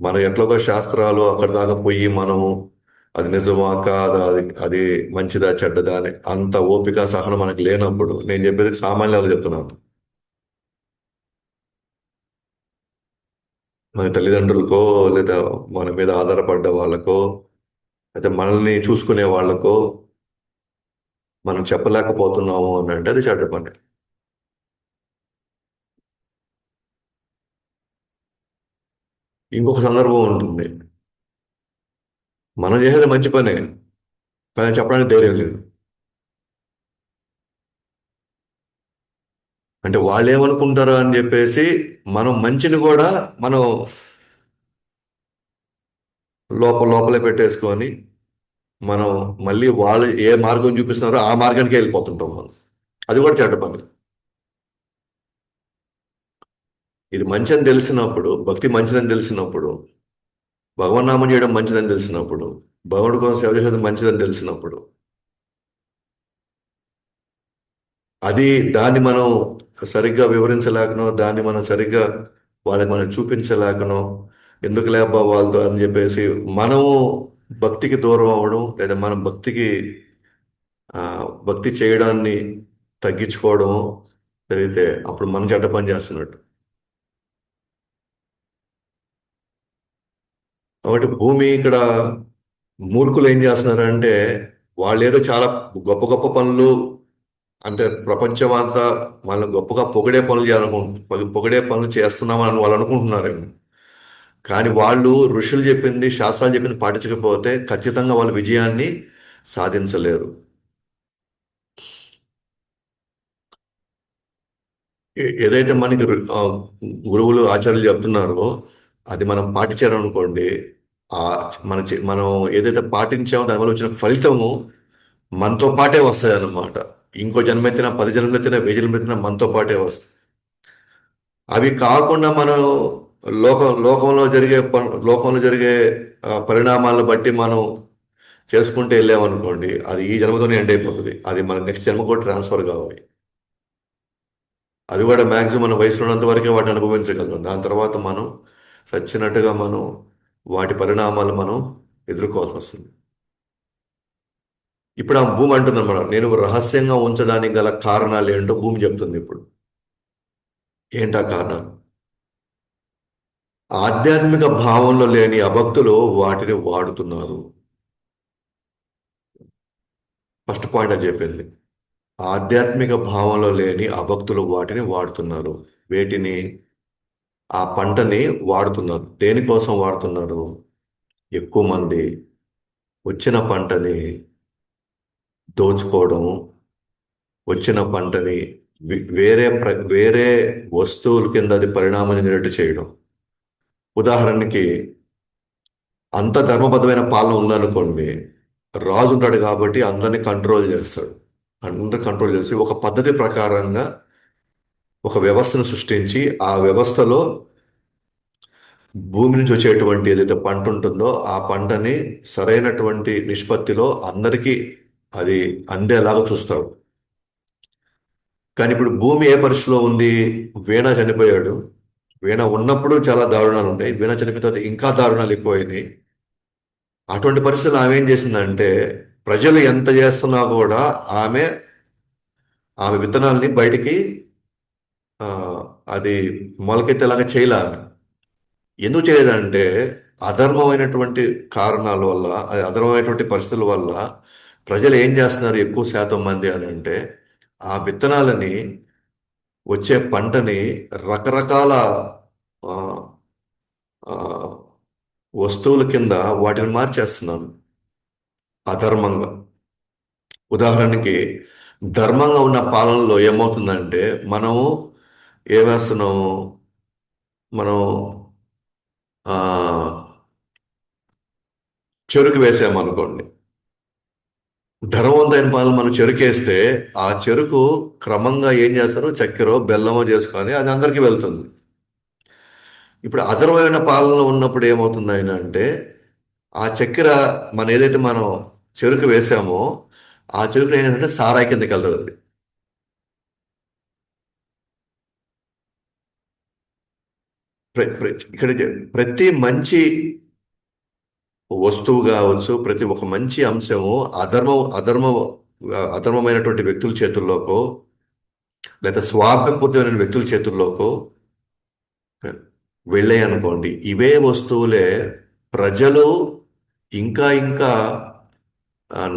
Speaker 1: మనం ఎట్లాగో శాస్త్రాలు అక్కడ దాకా పోయి మనము అది నిజమా కాదా, అది మంచిదా చెడ్డదా అని అంత ఓపిక సహనం మనకు లేనప్పుడు నేను చెప్పేది సామాన్య లెవెల్ చెప్తున్నాను. మన తల్లిదండ్రులకో లేదా మన మీద ఆధారపడ్డ వాళ్ళకో అయితే మనల్ని చూసుకునే వాళ్ళకో మనం చెప్పలేకపోతున్నాము అని అంటే అది చెడ్డ పని. ఇంకొక సందర్భం ఉంటుంది. మనం చేసేది మంచి పనే కానీ చెప్పడానికి ధైర్యం లేదు. అంటే వాళ్ళు ఏమనుకుంటారు అని చెప్పేసి మనం మంచిని కూడా మనం లోపలే పెట్టేసుకొని మనం మళ్ళీ వాళ్ళు ఏ మార్గం చూపిస్తున్నారో ఆ మార్గానికే వెళ్ళిపోతుంటాం మనం. అది కూడా చెడ్డ పని. ఇది మంచి అని తెలిసినప్పుడు, భక్తి మంచిదని తెలిసినప్పుడు, భగవన్నామం చేయడం మంచిదని తెలిసినప్పుడు, భగవానుడి కోసం సేవ చేసేది మంచిదని తెలిసినప్పుడు, అది దాన్ని మనం సరిగ్గా వివరించలేకనో, దాన్ని మనం సరిగ్గా వాళ్ళకి మనం చూపించలేకనో, ఎందుకు లేబ్బా వాళ్ళతో అని చెప్పేసి మనము భక్తికి దూరం అవ్వడం, లేదా మనం భక్తి చేయడాన్ని తగ్గించుకోవడం జరిగితే అప్పుడు మనం చెడ్డ పని చేస్తున్నట్టు. కాబట్టి భూమి ఇక్కడ మూర్ఖులు ఏం చేస్తున్నారంటే వాళ్ళు ఏదో చాలా గొప్ప గొప్ప పనులు, అంటే ప్రపంచం అంతా మనం గొప్పగా పొగిడే పనులు చేస్తున్నామని వాళ్ళు అనుకుంటున్నారేమో. కానీ వాళ్ళు ఋషులు చెప్పింది, శాస్త్రాలు చెప్పింది పాటించకపోతే ఖచ్చితంగా వాళ్ళ విజయాన్ని సాధించలేరు. ఏదైతే మనకి గురువులు ఆచార్యులు చెప్తున్నారో అది మనం పాటించారనుకోండి, ఆ మనం ఏదైతే పాటించామో దానివల్ల వచ్చిన ఫలితము మనతో పాటే వస్తాయి అన్నమాట. ఇంకో జన్మెత్తినా 10 జన్మలెత్తినా 1000 జన్మలెత్తినా మనతో పాటే వస్తాయి. అవి కాకుండా మనం లోకంలో జరిగే పరిణామాలను బట్టి మనం చేసుకుంటూ వెళ్ళామనుకోండి, అది ఈ జన్మతోనే ఎండ్ అయిపోతుంది. అది మన నెక్స్ట్ జన్మ కూడా ట్రాన్స్ఫర్ కావాలి. అది కూడా మ్యాక్సిమం మన వయసు ఉన్నంత వరకే వాటిని అనుభవించగలుగుతాం. దాని తర్వాత మనం చచ్చినట్టుగా మనం వాటి పరిణామాలు మనం ఎదుర్కోవాల్సి వస్తుంది. ఇప్పుడు ఆ భూమి అంటుంది అనమాట, నేను రహస్యంగా ఉంచడానికి గల కారణాలు ఏంటో భూమి చెప్తుంది ఇప్పుడు. ఏంటా కారణం? ఆధ్యాత్మిక భావంలో లేని అభక్తులు వాటిని వాడుతున్నారు. ఫస్ట్ పాయింట్ అది చెప్పింది. ఆధ్యాత్మిక భావంలో లేని అభక్తులు వాటిని వాడుతున్నారు. వేటిని? ఆ పంటని వాడుతున్నారు. దేనికోసం వాడుతున్నారు? ఎక్కువ మంది వచ్చిన పంటని దోచుకోవడం, వచ్చిన పంటని వేరే వస్తువుల కింద అది పరిణామం చెందినట్టు చేయడం. ఉదాహరణకి అంత ధర్మబద్ధమైన పాలన ఉందనుకోండి, రాజు ఉంటాడు కాబట్టి అందరిని కంట్రోల్ చేస్తాడు. అందరు కంట్రోల్ చేసి ఒక పద్ధతి ప్రకారంగా ఒక వ్యవస్థను సృష్టించి ఆ వ్యవస్థలో భూమి నుంచి వచ్చేటువంటి ఏదైతే పంట ఉంటుందో ఆ పంటని సరైనటువంటి నిష్పత్తిలో అందరికీ అది అందేలాగా చూస్తాడు. కానీ ఇప్పుడు భూమి ఏ పరిస్థితిలో ఉంది? వీణ చనిపోయాడు. వీణ ఉన్నప్పుడు చాలా దారుణాలు ఉన్నాయి, వీణ చనిపోయిన తర్వాత ఇంకా దారుణాలు ఎక్కువైనాయి. అటువంటి పరిస్థితులు ఆమె ఏం చేసిందంటే, ప్రజలు ఎంత చేస్తున్నా కూడా ఆమె ఆమె విత్తనాల్ని బయటికి ఆ, అది మొలకెత్తేలాగా చేయలే ఆమె. ఎందుకు చేయలేదంటే అధర్మమైనటువంటి కారణాల వల్ల, అది అధర్మమైనటువంటి పరిస్థితుల వల్ల ప్రజలు ఏం చేస్తున్నారు ఎక్కువ శాతం మంది అని అంటే, ఆ విత్తనాలని, వచ్చే పంటని రకరకాల ఆ, ఆ, వస్తువుల కింద వాటిని మార్చేస్తున్నాను అధర్మంగా. ఉదాహరణకి ధర్మంగా ఉన్న పాలనలో ఏమవుతుందంటే మనము ఏమేస్తున్నాము, మనం ఆ, చెరుకు వేసామనుకోండి. ధర్మవంతమైన పాలన మనం చెరుకేస్తే ఆ చెరుకు క్రమంగా ఏం చేస్తారో చక్కెరో బెల్లమో చేసుకొని అది అందరికీ వెళ్తుంది. ఇప్పుడు అధర్మమైన పాలనలో ఉన్నప్పుడు ఏమవుతుంది ఆయన అంటే, ఆ చక్కెర ఏదైతే మనం చెరుకు వేసామో ఆ చెరుకు ఏంటంటే సారాయి కిందకి వెళ్తుంది అది. ఇక్కడ ప్రతి మంచి వస్తువు కావచ్చు, ప్రతి ఒక మంచి అంశము అధర్మమైనటువంటి వ్యక్తుల చేతుల్లోకో, లేదా స్వార్థపూరితమైన వ్యక్తుల చేతుల్లోకో వెళ్ళాయి అనుకోండి, ఇవే వస్తువులే ప్రజలు ఇంకా ఇంకా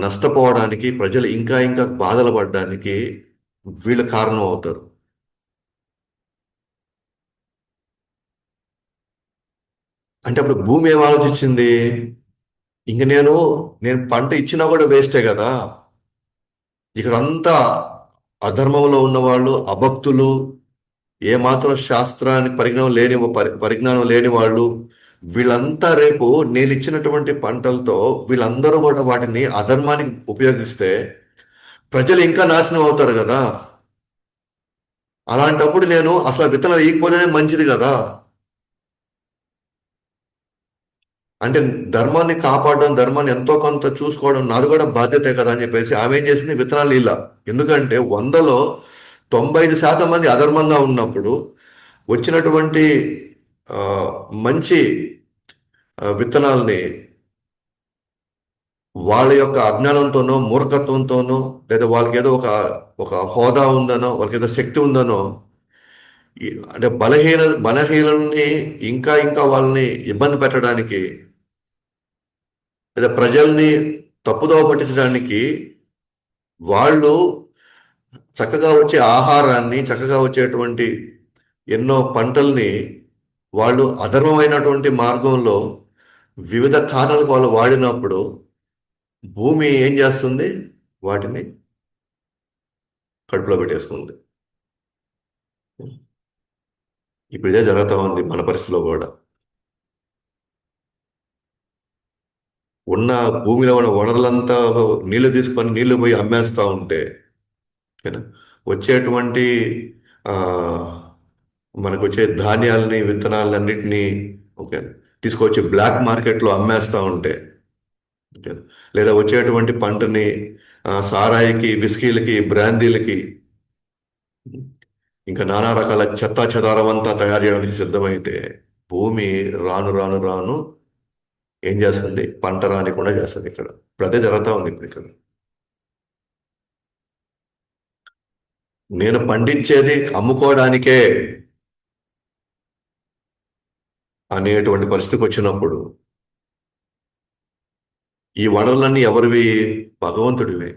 Speaker 1: నష్టపోవడానికి, ప్రజలు ఇంకా ఇంకా బాధలు పడడానికి వీళ్ళు కారణం అవుతారు. అంటే అప్పుడు భూమి ఏం ఆలోచించింది? ఇంక నేను పంట ఇచ్చినా కూడా వేస్టే కదా, ఇక్కడ అంతా అధర్మంలో ఉన్నవాళ్ళు, అభక్తులు, ఏమాత్రం శాస్త్రానికి పరిజ్ఞానం లేని వాళ్ళు, వీళ్ళంతా రేపు నేను ఇచ్చినటువంటి పంటలతో వీళ్ళందరూ కూడా వాటిని అధర్మానికి ఉపయోగిస్తే ప్రజలు ఇంకా నాశనం అవుతారు కదా. అలాంటప్పుడు నేను అసలు విత్తనాలు వేయకపోతేనే మంచిది కదా. అంటే ధర్మాన్ని కాపాడడం, ధర్మాన్ని ఎంతో కొంత చూసుకోవడం నాది కూడా బాధ్యతే కదా అని చెప్పేసి ఆమె ఏం చేసింది, విత్తనాలు ఇలా. ఎందుకంటే 100లో 95% మంది అధర్మంగా ఉన్నప్పుడు వచ్చినటువంటి ఆ, మంచి విత్తనాల్ని వాళ్ళ యొక్క అజ్ఞానంతోనో మూర్ఖత్వంతోనో, లేదా వాళ్ళకి ఏదో ఒక ఒక హోదా ఉందనో, వాళ్ళకి ఏదో శక్తి ఉందనో, అంటే బలహీనల్ని ఇంకా ఇంకా వాళ్ళని ఇబ్బంది పెట్టడానికి, లేదా ప్రజల్ని తప్పుదోవ పట్టించడానికి, వాళ్ళు చక్కగా వచ్చే ఆహారాన్ని, చక్కగా వచ్చేటువంటి ఎన్నో పంటల్ని వాళ్ళు అధర్మమైనటువంటి మార్గంలో వివిధ కారణాలకు వాళ్ళు వాడినప్పుడు భూమి ఏం చేస్తుంది, వాటిని కడుపులో పెట్టేసుకుంది. ఇప్పుడు ఇదే జరుగుతూ ఉంది మన పరిస్థితిలో కూడా. ఉన్న భూమిలో ఉన్న వనరులంతా నీళ్లు తీసుకొని నీళ్లు పోయి అమ్మేస్తా ఉంటే, ఓకేనా, వచ్చేటువంటి ఆ, మనకు వచ్చే ధాన్యాలని, విత్తనాలన్నింటినీ, ఓకే, తీసుకొచ్చి బ్లాక్ మార్కెట్లో అమ్మేస్తా ఉంటే, ఓకే, లేదా వచ్చేటువంటి పంటని సారాయికి, విస్కీలకి, బ్రాందీలకి, ఇంకా నానా రకాల చెత్తా చెదారం అంతా తయారు చేయడానికి సిద్ధమైతే భూమి రాను రాను రాను ఏం చేస్తుంది, పంట రానికుండా చేస్తుంది. ఇక్కడ ఇప్పుడు అదే జరుగుతూ ఉంది ఇప్పుడు ఇక్కడ. నేను పండించేది అమ్ముకోవడానికే అనేటువంటి పరిస్థితికి వచ్చినప్పుడు ఈ వనరులన్నీ ఎవరివి? భగవంతుడివి.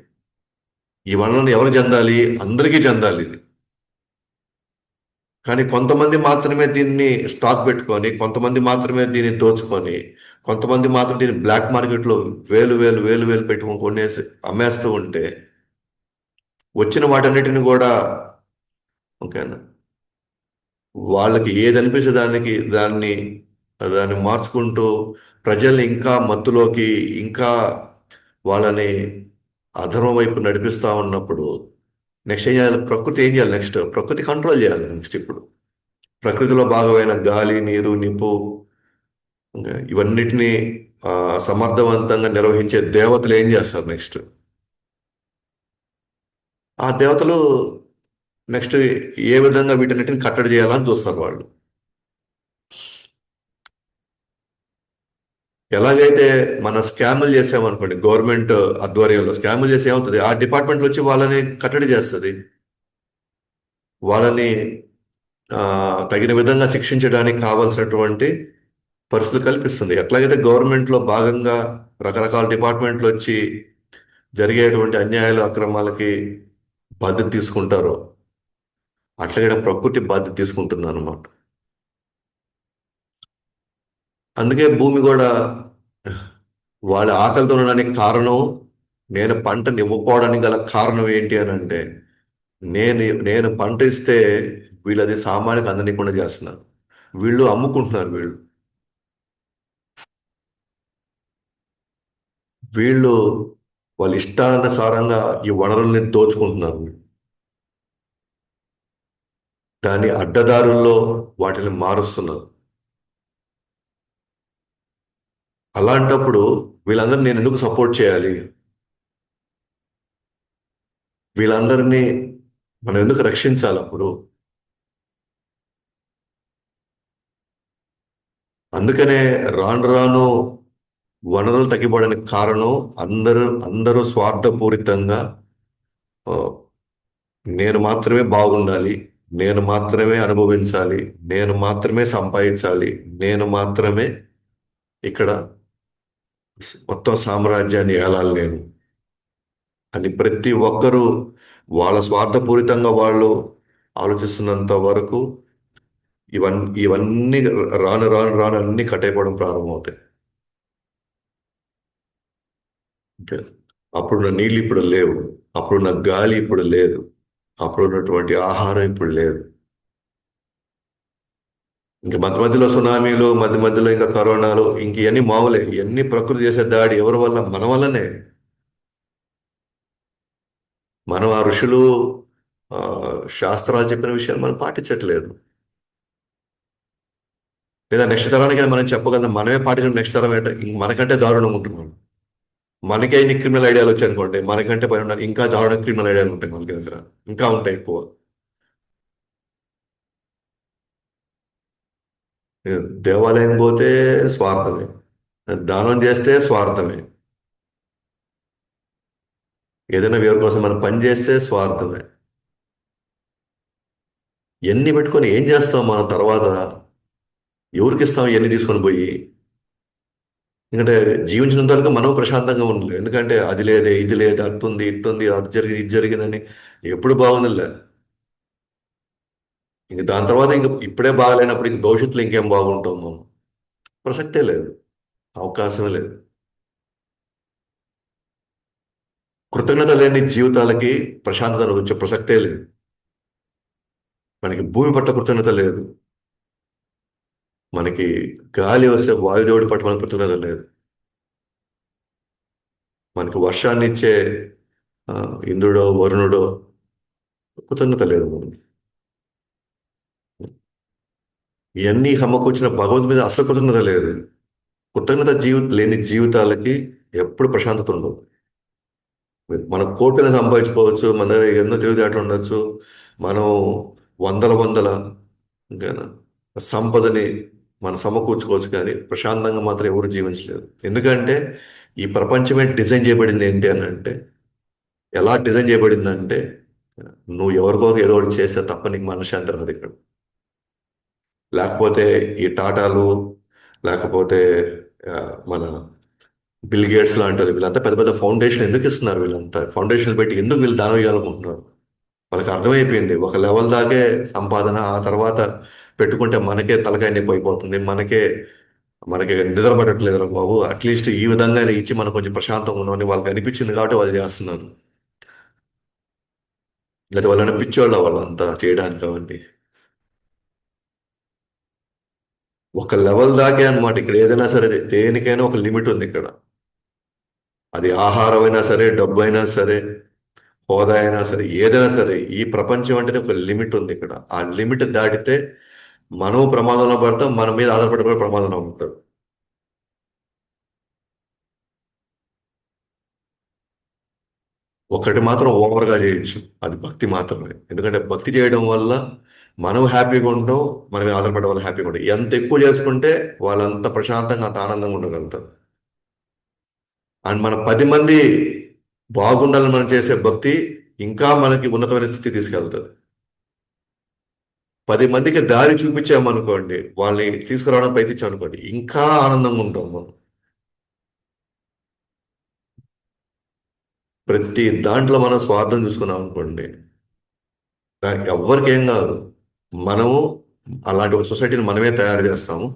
Speaker 1: ఈ వనరులను ఎవరు చెందాలి? అందరికీ చెందాలి ఇది. కానీ కొంతమంది మాత్రమే దీన్ని స్టాక్ పెట్టుకొని, కొంతమంది మాత్రమే దీన్ని దోచుకొని, కొంతమంది మాత్రం దీన్ని బ్లాక్ మార్కెట్లో వేలు వేలు వేలు వేలు పెట్టుకొని కొనేసి అమ్మేస్తూ ఉంటే వచ్చిన వాటన్నిటిని కూడా, ఓకేనా, వాళ్ళకి ఏది అనిపిస్తే దాన్ని దాన్ని మార్చుకుంటూ ప్రజల్ని ఇంకా మత్తులోకి, ఇంకా వాళ్ళని అధర్మం వైపు నడిపిస్తా ఉన్నప్పుడు నెక్స్ట్ ఏం చేయాలి? ప్రకృతి ఏం చేయాలి? నెక్స్ట్ ప్రకృతి కంట్రోల్ చేయాలి. నెక్స్ట్ ఇప్పుడు ప్రకృతిలో భాగమైన గాలి, నీరు, నిప్పు, ఇంకా ఇవన్నిటినీ ఆ, సమర్థవంతంగా నిర్వహించే దేవతలు ఏం చేస్తారు నెక్స్ట్? ఆ దేవతలు నెక్స్ట్ ఏ విధంగా వీటన్నిటిని కట్టడి చేయాలని చూస్తారు వాళ్ళు. ఎలాగైతే మన స్కాములు చేసామనుకోండి, గవర్నమెంట్ ఆధ్వర్యంలో స్కాములు చేసి ఏమవుతుంది, ఆ డిపార్ట్మెంట్లు వచ్చి వాళ్ళని కట్టడి చేస్తుంది. వాళ్ళని ఆ, తగిన విధంగా శిక్షించడానికి కావాల్సినటువంటి పరిస్థితులు కల్పిస్తుంది. ఎట్లాగైతే గవర్నమెంట్లో భాగంగా రకరకాల డిపార్ట్మెంట్లు వచ్చి జరిగేటువంటి అన్యాయాలు, అక్రమాలకి బాధ్యత తీసుకుంటారో, అట్లాగే ప్రకృతి బాధ్యత తీసుకుంటుంది అనమాట. అందుకే భూమి కూడా వాళ్ళ ఆకలితో ఉండడానికి కారణం, నేను పంటను ఇవ్వకపోవడానికి గల కారణం ఏంటి అని అంటే, నేను పంట ఇస్తే వీళ్ళు అది సామాన్యులకు అందనీయకుండా చేస్తున్నారు. వీళ్ళు అమ్ముకుంటున్నారు. వీళ్ళు వీళ్ళు వాళ్ళ ఇష్టానుసారంగా ఈ వనరుల్ని దోచుకుంటున్నారు. దాని అడ్డదారుల్లో వాటిని మారుస్తున్నారు. అలాంటప్పుడు వీళ్ళందరినీ నేను ఎందుకు సపోర్ట్ చేయాలి? వీళ్ళందరినీ మనం ఎందుకు రక్షించాలి అప్పుడు? అందుకనే రాను రాను వనరులు తగ్గిపోవడానికి కారణం, అందరూ స్వార్థపూరితంగా ఆ, నేను మాత్రమే బాగుండాలి, నేను మాత్రమే అనుభవించాలి, నేను మాత్రమే సంపాదించాలి, నేను మాత్రమే ఇక్కడ మొత్తం సామ్రాజ్యాన్ని ఏలాలి నేను అని ప్రతి ఒక్కరూ వాళ్ళ స్వార్థపూరితంగా వాళ్ళు ఆలోచిస్తున్నంత వరకు ఇవన్నీ రాను రాను రాను అన్ని కట్టయిపోవడం ప్రారంభమవుతాయి. ఓకే. అప్పుడున్న నీళ్ళు ఇప్పుడు లేవు, అప్పుడున్న గాలి ఇప్పుడు లేదు, అప్పుడు ఉన్నటువంటి ఆహారం ఇప్పుడు లేదు. ఇంకా మధ్య మధ్యలో సునామీలు, మధ్య మధ్యలో ఇంకా కరోనాలు, ఇంక ఇవన్నీ మామూలే. ఇవన్నీ ప్రకృతి చేసే దాడి ఎవరి వల్ల? మన వల్లనే. మనం ఆ ఋషులు ఆ, శాస్త్రాలు చెప్పిన విషయాలు మనం పాటించట్లేదు. లేదా నెక్స్ట్ తరానికి మనం చెప్పగలం, మనమే పాటించిన నెక్స్ట్ తరం ఏంటో ఇంక మనకంటే దారుణంగా ఉంటున్నాం. మనకే ఇన్ని క్రిమినల్ ఐడియాలు వచ్చాయనుకోండి, మనకంటే పైన ఉన్న ఇంకా దారుణ క్రిమినల్ ఐడియాలు ఉంటాయి మనకి దగ్గర. ఇంకా ఉంటాయి ఎక్కువ. దేవాలయం పోతే స్వార్థమే, దానం చేస్తే స్వార్థమే, ఏదైనా వేరు కోసం మనం పని చేస్తే స్వార్థమే. ఎన్ని పెట్టుకొని ఏం చేస్తాం మనం తర్వాత? ఎవరికి ఇస్తాం ఇవన్నీ తీసుకొని పోయి? ఎందుకంటే జీవించిన వరకు మనం ప్రశాంతంగా ఉండలేదు. ఎందుకంటే అది లేదే, ఇది లేదు, అట్టుంది ఇట్టుంది, అది జరిగింది ఇది జరిగిందని ఎప్పుడు బాగుందిలే. ఇంక దాని తర్వాత ఇంక ఇప్పుడే బాగాలేనప్పుడు ఇంక భవిష్యత్తులో ఇంకేం బాగుంటాం మనం? ప్రసక్తే లేదు, అవకాశమే లేదు. కృతజ్ఞత లేని జీవితాలకి ప్రశాంతత వచ్చే ప్రసక్తే లేదు. మనకి భూమి పట్ల కృతజ్ఞత లేదు. మనకి గాలి వస్తే వాయుదేవుడి పట్ల మనకు కృతజ్ఞత లేదు. మనకి వర్షాన్ని ఇచ్చే ఆ, ఇంద్రుడో వరుణుడో కృతజ్ఞత లేదు మనకి. ఇవన్నీ సమకూర్చిన భగవంతుడి మీద అసలు కృతజ్ఞత లేదు. కృతజ్ఞత లేని జీవితాలకి ఎప్పుడు ప్రశాంతత ఉండదు. మన కోట్లను సంపాదించుకోవచ్చు, మన దగ్గర ఎన్నో తెలివితేటలు ఉండొచ్చు, మనం వందల వందల ఇంకా సంపదని మనం సమకూర్చుకోవచ్చు, కానీ ప్రశాంతంగా మాత్రం ఎవరు జీవించలేరు. ఎందుకంటే ఈ ప్రపంచమే డిజైన్ చేయబడింది ఏంటి అని అంటే, ఎలా డిజైన్ చేయబడిందంటే, నువ్వు ఎవరికో ఏదో ఒకటి చేస్తే తప్ప నీకు మనశ్శాంతి రాదు ఇక్కడ. లేకపోతే ఈ టాటాలు, లేకపోతే ఆ, మన బిల్ గేట్స్ లాంటి వీళ్ళంతా పెద్ద పెద్ద ఫౌండేషన్ ఎందుకు ఇస్తున్నారు? వీళ్ళంతా ఫౌండేషన్ పెట్టి ఎందుకు వీళ్ళు దానం చేయాలనుకుంటున్నారు? వాళ్ళకి అర్థమైపోయింది ఒక లెవెల్ దాకే సంపాదన, ఆ తర్వాత పెట్టుకుంటే మనకే తలకాయ నొప్పి అయిపోతుంది, మనకే మనకి నిద్ర పట్టట్లేదు రా బాబు, అట్లీస్ట్ ఈ విధంగా ఇచ్చి మనకు కొంచెం ప్రశాంతంగా ఉన్నామని వాళ్ళకి అనిపించింది కాబట్టి వాళ్ళు చేస్తున్నారు. లేదా వాళ్ళని పిచ్చోళ్ళ వాళ్ళంతా చేయడానికి అవన్నీ ఒక లెవెల్ దాకే అన్నమాట. ఇక్కడ ఏదైనా సరే దేనికైనా ఒక లిమిట్ ఉంది ఇక్కడ. అది ఆహారం అయినా సరే, డబ్బు అయినా సరే, హోదా అయినా సరే, ఏదైనా సరే, ఈ ప్రపంచం అంటేనే ఒక లిమిట్ ఉంది ఇక్కడ. ఆ లిమిట్ దాటితే మనం ప్రమాదంలో పడతాం, మన మీద ఆధారపడి కూడా ప్రమాదంలో పడతాం. ఒకటి మాత్రం ఓవర్గా చేయొచ్చు, అది భక్తి మాత్రమే. ఎందుకంటే భక్తి చేయడం వల్ల మనం హ్యాపీగా ఉంటాం, మన మీద ఆధారపడే వాళ్ళు హ్యాపీగా ఉంటాం. ఎంత ఎక్కువ చేసుకుంటే వాళ్ళంత ప్రశాంతంగా, అంత ఆనందంగా ఉండగలుగుతాం. అండ్ మన 10 మంది బాగుండాలని మనం చేసే భక్తి ఇంకా మనకి ఉన్నతమైన స్థితి తీసుకెళ్తుంది. 10 మందికి దారి చూపించామనుకోండి, వాళ్ళని తీసుకురావడం ప్రయత్నించామనుకోండి, ఇంకా ఆనందంగా ఉంటాం మనం. ప్రతి దాంట్లో మనం స్వార్థం చూసుకున్నాం అనుకోండి, ఎవ్వరికి ఏం కాదు. మనము అలాంటి ఒక సొసైటీని మనమే తయారు చేస్తాము.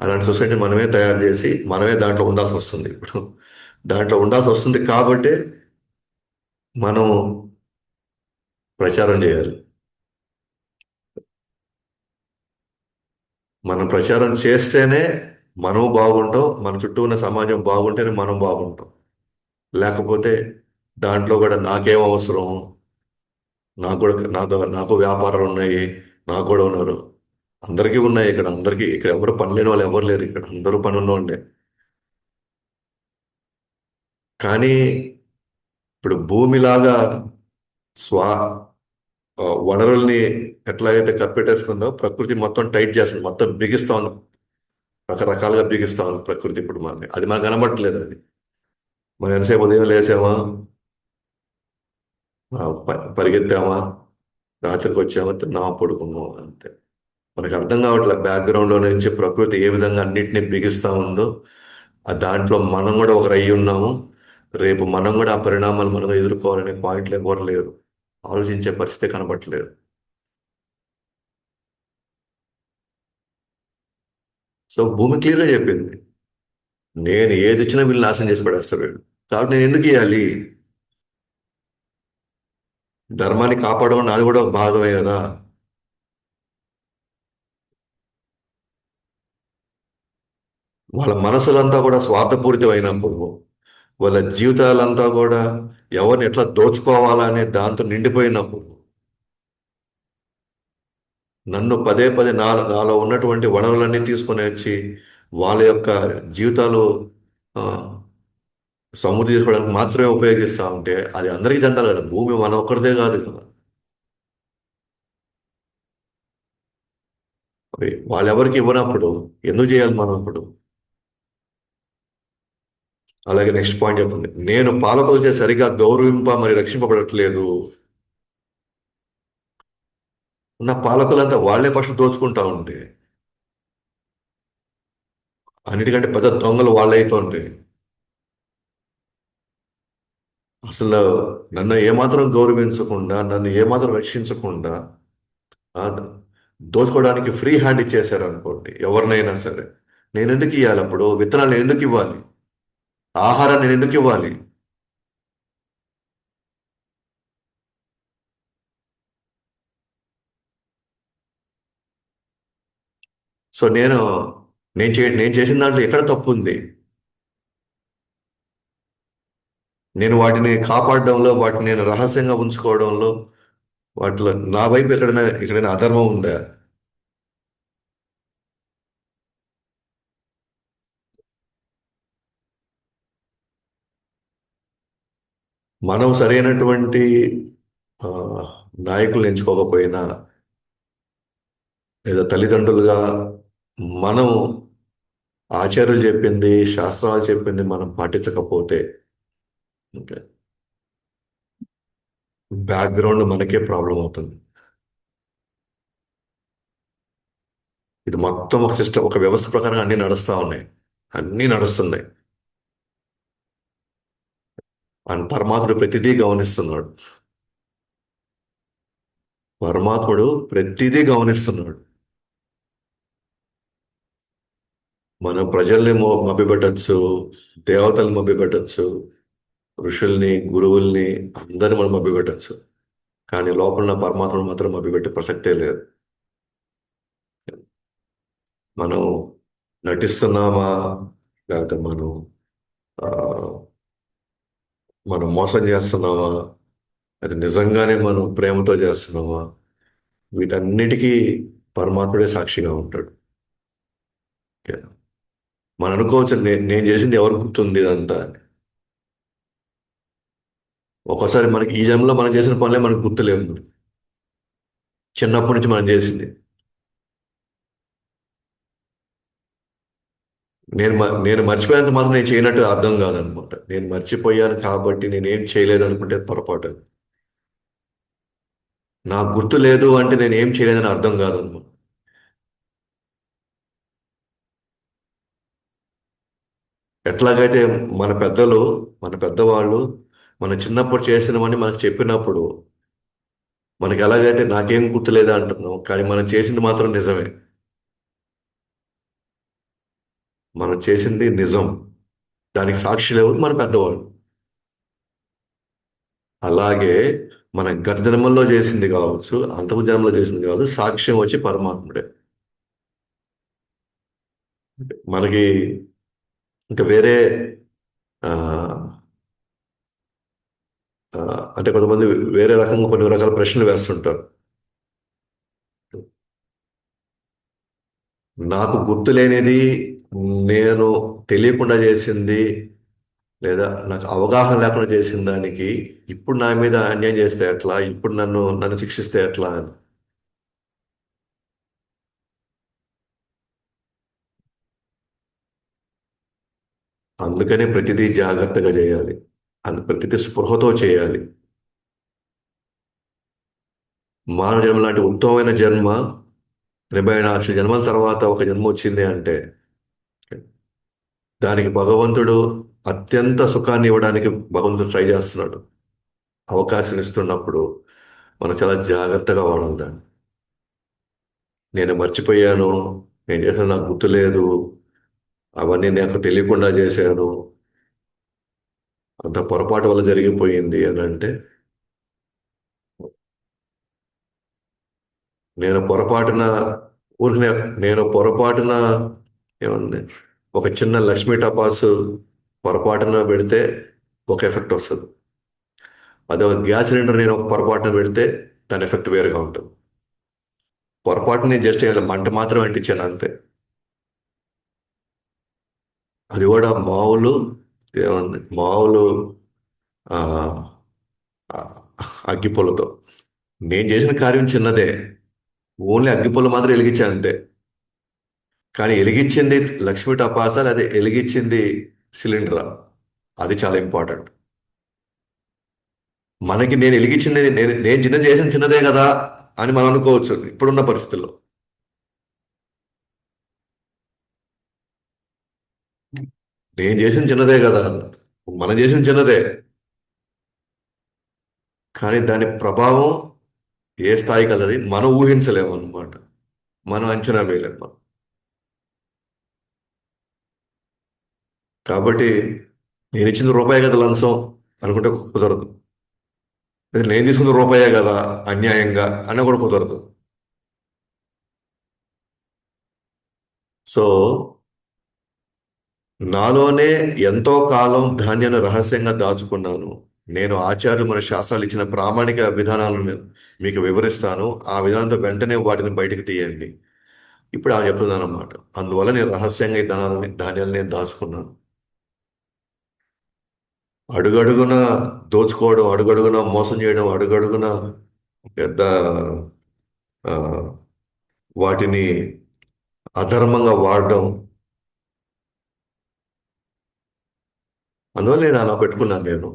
Speaker 1: అలాంటి సొసైటీని మనమే తయారు చేసి మనమే దాంట్లో ఉండాల్సి వస్తుంది ఇప్పుడు. దాంట్లో ఉండాల్సి వస్తుంది కాబట్టి మనం ప్రచారం చేయాలి. మనం ప్రచారం చేస్తేనే మనం బాగుంటాం, మన చుట్టూ ఉన్న సమాజం బాగుంటేనే మనం బాగుంటాం. లేకపోతే దాంట్లో కూడా నాకేం అవసరం, నాకు వ్యాపారాలు ఉన్నాయి, నాకు కూడా ఉన్నారు. అందరికీ ఉన్నాయి ఇక్కడ, అందరికీ ఇక్కడ ఎవరు పని లేని వాళ్ళు ఎవరు లేరు, ఇక్కడ అందరూ పని ఉన్నోళ్ళే. కానీ ఇప్పుడు భూమిలాగా స్వా వనరుల్ని ఎట్లాగైతే కప్పెట్టేస్తుందో ప్రకృతి మొత్తం టైట్ చేస్తుంది, మొత్తం బిగిస్తా ఉంది. రకరకాలుగా బిగిస్తా ఉంది ప్రకృతి ఇప్పుడు మనని. అది మనకు కనబడట్లేదు అది. మనం ఎంతసేపు ఉదయం లేసామా, పరిగెత్తామా, రాత్రికి వచ్చామా, తిన్నామా, పడుకున్నామా, అంతే. మనకు అర్థం కావట్లేదు బ్యాక్గ్రౌండ్లో నుంచి ప్రకృతి ఏ విధంగా అన్నిటిని బిగిస్తా ఉందో. ఆ దాంట్లో మనం కూడా ఒకరు అయ్యి ఉన్నాము. రేపు మనం కూడా ఆ పరిణామాలు మనం ఎదుర్కోవాలనే పాయింట్లు ఎవరు లేరు. ఆలోచించే పరిస్థితి కనబడట్లేదు. సో భూమి క్లియర్గా చెప్పింది, నేను ఏది ఇచ్చినా వీళ్ళు నాశనం చేసి పడేస్తారు వీళ్ళు, కాబట్టి నేను ఎందుకు ఇవ్వాలి? ధర్మాన్ని కాపాడడం నాది కూడా ఒక భాగమే కదా. వాళ్ళ మనసులంతా కూడా స్వార్థపూరితమైనప్పుడు, వాళ్ళ జీవితాలంతా కూడా ఎవరిని ఎట్లా దోచుకోవాలనే దాంతో నిండిపోయినప్పుడు, నన్ను పదే పదే నాలో ఉన్నటువంటి వనరులన్నీ తీసుకొని వచ్చి వాళ్ళ యొక్క జీవితాలు ఆ, సమృద్ధి చేసుకోవడానికి మాత్రమే ఉపయోగిస్తా ఉంటే అది అందరికీ చెందాలి కదా, భూమి మన ఒక్కరిదే కాదు కదా. మరి వాళ్ళెవరికి ఇవ్వనప్పుడు ఎందుకు చేయాలి మనం ఇప్పుడు? అలాగే నెక్స్ట్ పాయింట్ చెప్తుంది, నేను పాలకులచే సరిగా గౌరవింప మరి రక్షింపబడట్లేదు. ఉన్న పాలకులంతా వాళ్ళే ఫస్ట్ దోచుకుంటా ఉంటే, అన్నిటికంటే పెద్ద దొంగలు వాళ్ళే అవుతుంటే, అసలు నన్ను ఏమాత్రం గౌరవించకుండా, నన్ను ఏమాత్రం రక్షించకుండా ఆ, దోచుకోవడానికి ఫ్రీ హ్యాండ్ ఇచ్చేశారు అనుకోండి ఎవరినైనా సరే, నేను ఎందుకు ఇవ్వాలి అప్పుడు? విత్తనాలు నేను ఎందుకు ఇవ్వాలి? ఆహారాన్ని నేను ఎందుకు ఇవ్వాలి? సో నేను చేసిన దాంట్లో ఎక్కడ తప్పు ఉంది? నేను వాటిని కాపాడడంలో, వాటిని నేను రహస్యంగా ఉంచుకోవడంలో, వాటిలో నా వైపు ఎక్కడైనా అధర్మం ఉందా? మనం సరైనటువంటి ఆ, నాయకులను ఎంచుకోకపోయినా, లేదా తల్లిదండ్రులుగా మనం ఆచార్యులు చెప్పింది, శాస్త్రాలు చెప్పింది మనం పాటించకపోతే, ఇంకా బ్యాక్గ్రౌండ్ మనకే ప్రాబ్లం అవుతుంది. ఇది మొత్తం ఒక సిస్టమ్, ఒక వ్యవస్థ ప్రకారం అన్ని నడుస్తా ఉన్నాయి, అన్నీ నడుస్తున్నాయి. అని పరమాత్ముడు ప్రతిదీ గమనిస్తున్నాడు. పరమాత్ముడు ప్రతిదీ గమనిస్తున్నాడు. మనం ప్రజల్ని మభ్యపెట్టచ్చు, దేవతల్ని మభ్యపెట్టచ్చు, ఋషుల్ని, గురువుల్ని, అందరిని మనం మభ్యపెట్టచ్చు. కానీ లోపల ఉన్న పరమాత్మను మాత్రం మభ్యపెట్టే ప్రసక్తే లేదు. మనం నటిస్తున్నామా, లేకపోతే ఆ, మనం మోసం చేస్తున్నామా, అది నిజంగానే మనం ప్రేమతో చేస్తున్నామా, వీటన్నిటికీ పరమాత్ముడే సాక్షిగా ఉంటాడు. ఓకే. మనం అనుకోవచ్చు, నేను చేసింది ఎవరు గుర్తుంది ఇదంతా అని. ఒక్కోసారి మనకి ఈ జన్మలో మనం చేసిన పనులే మనకు గుర్తులేవు మనకి. చిన్నప్పటి నుంచి మనం చేసింది. నేను మర్చిపోయేంత మాత్రం నేను చేయనట్టు అర్థం కాదనమాట. నేను మర్చిపోయాను కాబట్టి నేనేం చేయలేదు అనుకుంటే పొరపాటు అది. నాకు గుర్తు లేదు అంటే నేను ఏం చేయలేదని అర్థం కాదనమాట. ఎట్లాగైతే మన పెద్దలు, మన పెద్దవాళ్ళు మన చిన్నప్పుడు చేసినవని మనకు చెప్పినప్పుడు, మనకి ఎలాగైతే నాకేం గుర్తులేదా అంటున్నాం, కానీ మనం చేసింది మాత్రం నిజమే. మనం చేసింది నిజం. దానికి సాక్షులు ఎవరు? మన పెద్దవాళ్ళు. అలాగే మన గత జన్మల్లో చేసింది కావచ్చు, అంతకు జన్మలో చేసింది కావచ్చు, సాక్ష్యం వచ్చి పరమాత్ముడే. మనకి ఇంకా వేరే ఆ, ఆ, అంటే కొంతమంది వేరే రకంగా కొన్ని రకాల ప్రశ్నలు వేస్తుంటారు. నాకు గుర్తు లేనిది, నేను తెలియకుండా చేసింది, లేదా నాకు అవగాహన లేకుండా చేసిన దానికి ఇప్పుడు నా మీద అన్యాయం చేస్తే ఎట్లా, ఇప్పుడు నన్ను శిక్షిస్తే ఎట్లా అని. అందుకనే ప్రతిదీ జాగ్రత్తగా చేయాలి. ప్రతిదీ స్పృహతో చేయాలి. మానవ జన్మ లాంటి ఉత్తమమైన జన్మ 84 జన్మల తర్వాత ఒక జన్మ వచ్చింది అంటే, దానికి భగవంతుడు అత్యంత సుఖాన్ని ఇవ్వడానికి భగవంతుడు ట్రై చేస్తున్నాడు. అవకాశం ఇస్తున్నప్పుడు మనం చాలా జాగ్రత్తగా వాడాలి దాన్ని. నేను మర్చిపోయాను, నేను చేసిన నాకు గుర్తులేదు, అవన్నీ నాకు తెలియకుండా చేశాను, అంత పొరపాటు వల్ల జరిగిపోయింది అని అంటే నేను పొరపాటున ఊరికనే నేను పొరపాటున ఏముంది ఒక చిన్న లక్ష్మీ టపాసు పొరపాటున పెడితే ఒక ఎఫెక్ట్ వస్తుంది. అదే ఒక గ్యాస్ సిలిండర్ నేను ఒక పొరపాటున పెడితే దాని ఎఫెక్ట్ వేరుగా ఉంటుంది. పొరపాటున నేను జస్ట్ ఇలా మంట మాత్రం అంటించాను అంతే. అది కూడా మామూలు ఏముంది మామూలు ఆ, ఆ, అగ్గిపుల్లతో. నేను చేసిన కార్యం చిన్నదే, ఓన్లీ అగ్గిపుల్ల మాత్రం వెలిగించాను అంతే. కానీ వెలిగించింది లక్ష్మీ టపాసాలు, అదే వెలిగించింది సిలిండర్, అది చాలా ఇంపార్టెంట్. మనకి నేను వెలిగించింది నేను నేను చిన్నది చేసిన చిన్నదే కదా అని మనం అనుకోవచ్చు ఇప్పుడున్న పరిస్థితుల్లో. నేను చేసిన చిన్నదే కదా, మనం చేసిన చిన్నదే, కానీ దాని ప్రభావం ఏ స్థాయి కలది మనం ఊహించలేము అన్నమాట. మనం అంచనా వేయలేము మనం. కాబట్టి నేను ఇచ్చింది రూపాయి కదా లంచం అనుకుంటే కుదరదు. లేదా నేను తీసుకున్న రూపాయే కదా అన్యాయంగా అని కూడా కుదరదు. సో నాలోనే ఎంతో కాలం ధాన్యాన్ని రహస్యంగా దాచుకున్నాను. నేను ఆచార్యులు మన శాస్త్రాలు ఇచ్చిన ప్రామాణిక విధానాలను మీకు వివరిస్తాను. ఆ విధానంతో వెంటనే వాటిని బయటకు తీయండి. ఇప్పుడు ఆమె చెప్తున్నాను అన్నమాట. అందువల్ల నేను రహస్యంగా ఈ ధాన్యాలను నేను దాచుకున్నాను. అడుగడుగున దోచుకోవడం, అడుగడుగున మోసం చేయడం, అడుగడుగున పెద్ద ఆ, వాటిని అధర్మంగా వాడడం, అందువల్ల నేను అలా పెట్టుకున్నాను నేను.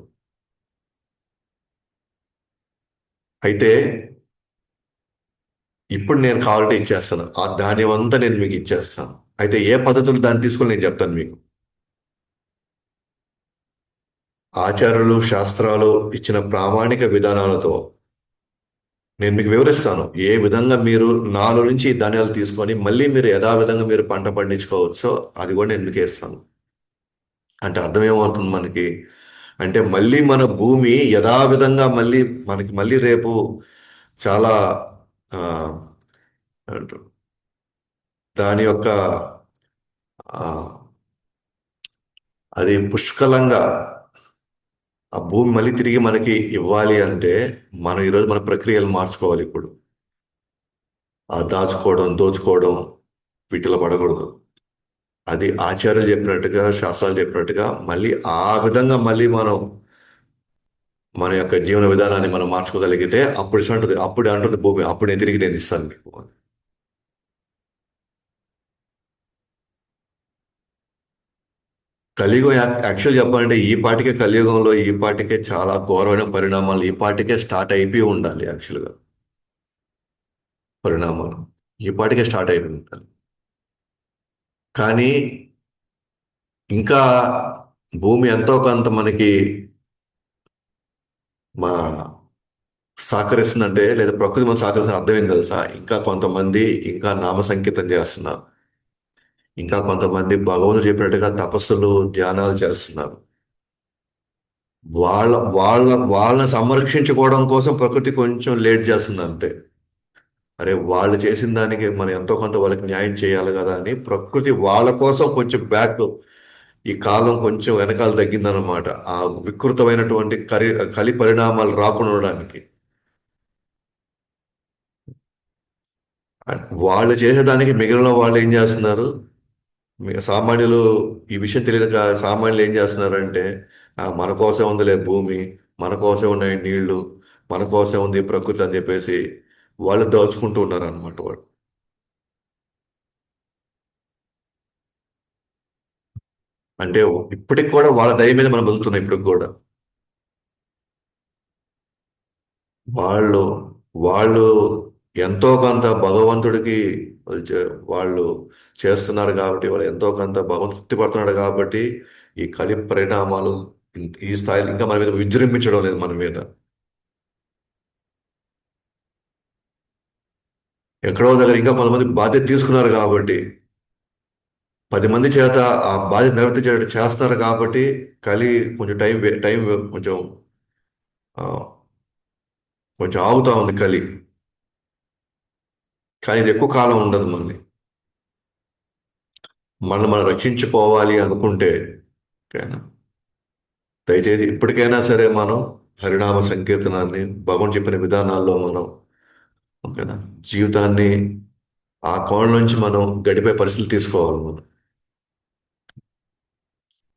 Speaker 1: అయితే ఇప్పుడు నేను కావాలంటే ఇచ్చేస్తాను, ఆ ధాన్యం అంతా నేను మీకు ఇచ్చేస్తాను. అయితే ఏ పద్ధతులు దాన్ని తీసుకొని నేను చెప్తాను మీకు. ఆచార్యులు శాస్త్రాలు ఇచ్చిన ప్రామాణిక విధానాలతో నేను మీకు వివరిస్తాను ఏ విధంగా మీరు నాలో నుంచి ఈ ధాన్యాలు తీసుకొని మళ్ళీ మీరు యథావిధంగా మీరు పంట పండించుకోవచ్చో అది కూడా నేను మీకు ఇస్తాను. అంటే అర్థం ఏమవుతుంది మనకి, అంటే మళ్ళీ మన భూమి యథావిధంగా మళ్ళీ మనకి మళ్ళీ రేపు చాలా ఆ, ఏమంటారు, దాని యొక్క ఆ, అది పుష్కలంగా ఆ భూమి మళ్ళీ తిరిగి మనకి ఇవ్వాలి అంటే మనం ఈరోజు మన ప్రక్రియలు మార్చుకోవాలి ఇప్పుడు. ఆ దాచుకోవడం దోచుకోవడం వీటిలో పడకూడదు. అది ఆచార్యులు చెప్పినట్టుగా శాస్త్రాలు చెప్పినట్టుగా మళ్ళీ ఆ విధంగా మళ్ళీ మనం మన యొక్క జీవన విధానాన్ని మనం మార్చుకోగలిగితే అప్పుడు అంటుంది, అప్పుడు అంటుంది భూమి, అప్పుడు నేను తిరిగి నేను ఇస్తాను మీకు. కలియుగం యాక్చువల్ చెప్పాలంటే ఈ పాటికే కలియుగంలో ఈ పాటికే చాలా ఘోరమైన పరిణామాలు ఈ పాటికే స్టార్ట్ అయిపోయి ఉండాలి యాక్చువల్గా. పరిణామాలు ఈ పాటికే స్టార్ట్ అయిపోయి ఉండాలి. కానీ ఇంకా భూమి ఎంతో కొంత మనకి మా సహకరిస్తుందంటే, లేదా ప్రకృతి మనం సహకరిస్తున్న అర్థం ఏం తెలుసా, ఇంకా కొంతమంది ఇంకా నామ సంకీర్తన చేస్తున్నారు. ఇంకా కొంతమంది భగవంతుడు చెప్పినట్టుగా తపస్సులు ధ్యానాలు చేస్తున్నారు. వాళ్ళ వాళ్ళ వాళ్ళని సంరక్షించుకోవడం కోసం ప్రకృతి కొంచెం లేట్ చేస్తుంది అంతే. అరే వాళ్ళు చేసిన దానికి మనం ఎంతో కొంత వాళ్ళకి న్యాయం చేయాలి కదా అని ప్రకృతి వాళ్ళ కోసం కొంచెం బ్యాక్, ఈ కాలం కొంచెం వెనకాల తగ్గిందన్నమాట. ఆ వికృతమైనటువంటి కలి పరిణామాలు రాకుండా ఉండడానికి. వాళ్ళు చేసేదానికి మిగిలిన వాళ్ళు ఏం చేస్తున్నారు, సామాన్యులు ఈ విషయం తెలియక సామాన్యులు ఏం చేస్తున్నారంటే మన కోసం ఉందిలే భూమి, మన కోసం ఉన్నాయి నీళ్లు, మన కోసం ఉంది ప్రకృతి అని చెప్పేసి వాళ్ళు దోచుకుంటూ ఉన్నారు అనమాట వాళ్ళు. అంటే ఇప్పటికి కూడా వాళ్ళ దయ మీద మనం బతుకుతున్నాం ఇప్పటికి కూడా. వాళ్ళు వాళ్ళు ఎంతో కొంత భగవంతుడికి వాళ్ళు చేస్తున్నారు కాబట్టి, వాళ్ళు ఎంతో కొంత భగవంతుడు తృప్తి పడుతున్నాడు కాబట్టి ఈ కలి పరిణామాలు ఈ స్థాయిలో ఇంకా మన మీద విజృంభించడం లేదు మన మీద. ఎక్కడో దగ్గర ఇంకా కొంతమంది బాధ్యత తీసుకున్నారు కాబట్టి, 10 మంది చేత ఆ బాధ్యత నిర్వర్తించేటట్టు చేస్తున్నారు కాబట్టి కలి కొంచెం టైం కొంచెం ఆ, కొంచెం ఆగుతా ఉంది కలి. కానీ ఇది ఎక్కువ కాలం ఉండదు మళ్ళీ. మనం రక్షించుకోవాలి అనుకుంటే, ఓకేనా, దయచేసి ఇప్పటికైనా సరే మనం హరినామ సంకీర్తనాన్ని, భగవాన్ చెప్పిన విధానాల్లో మనం, ఓకేనా, జీవితాన్ని ఆ కోణం నుంచి మనం గడిపే పరిస్థితులు తీసుకోవాలి మనం.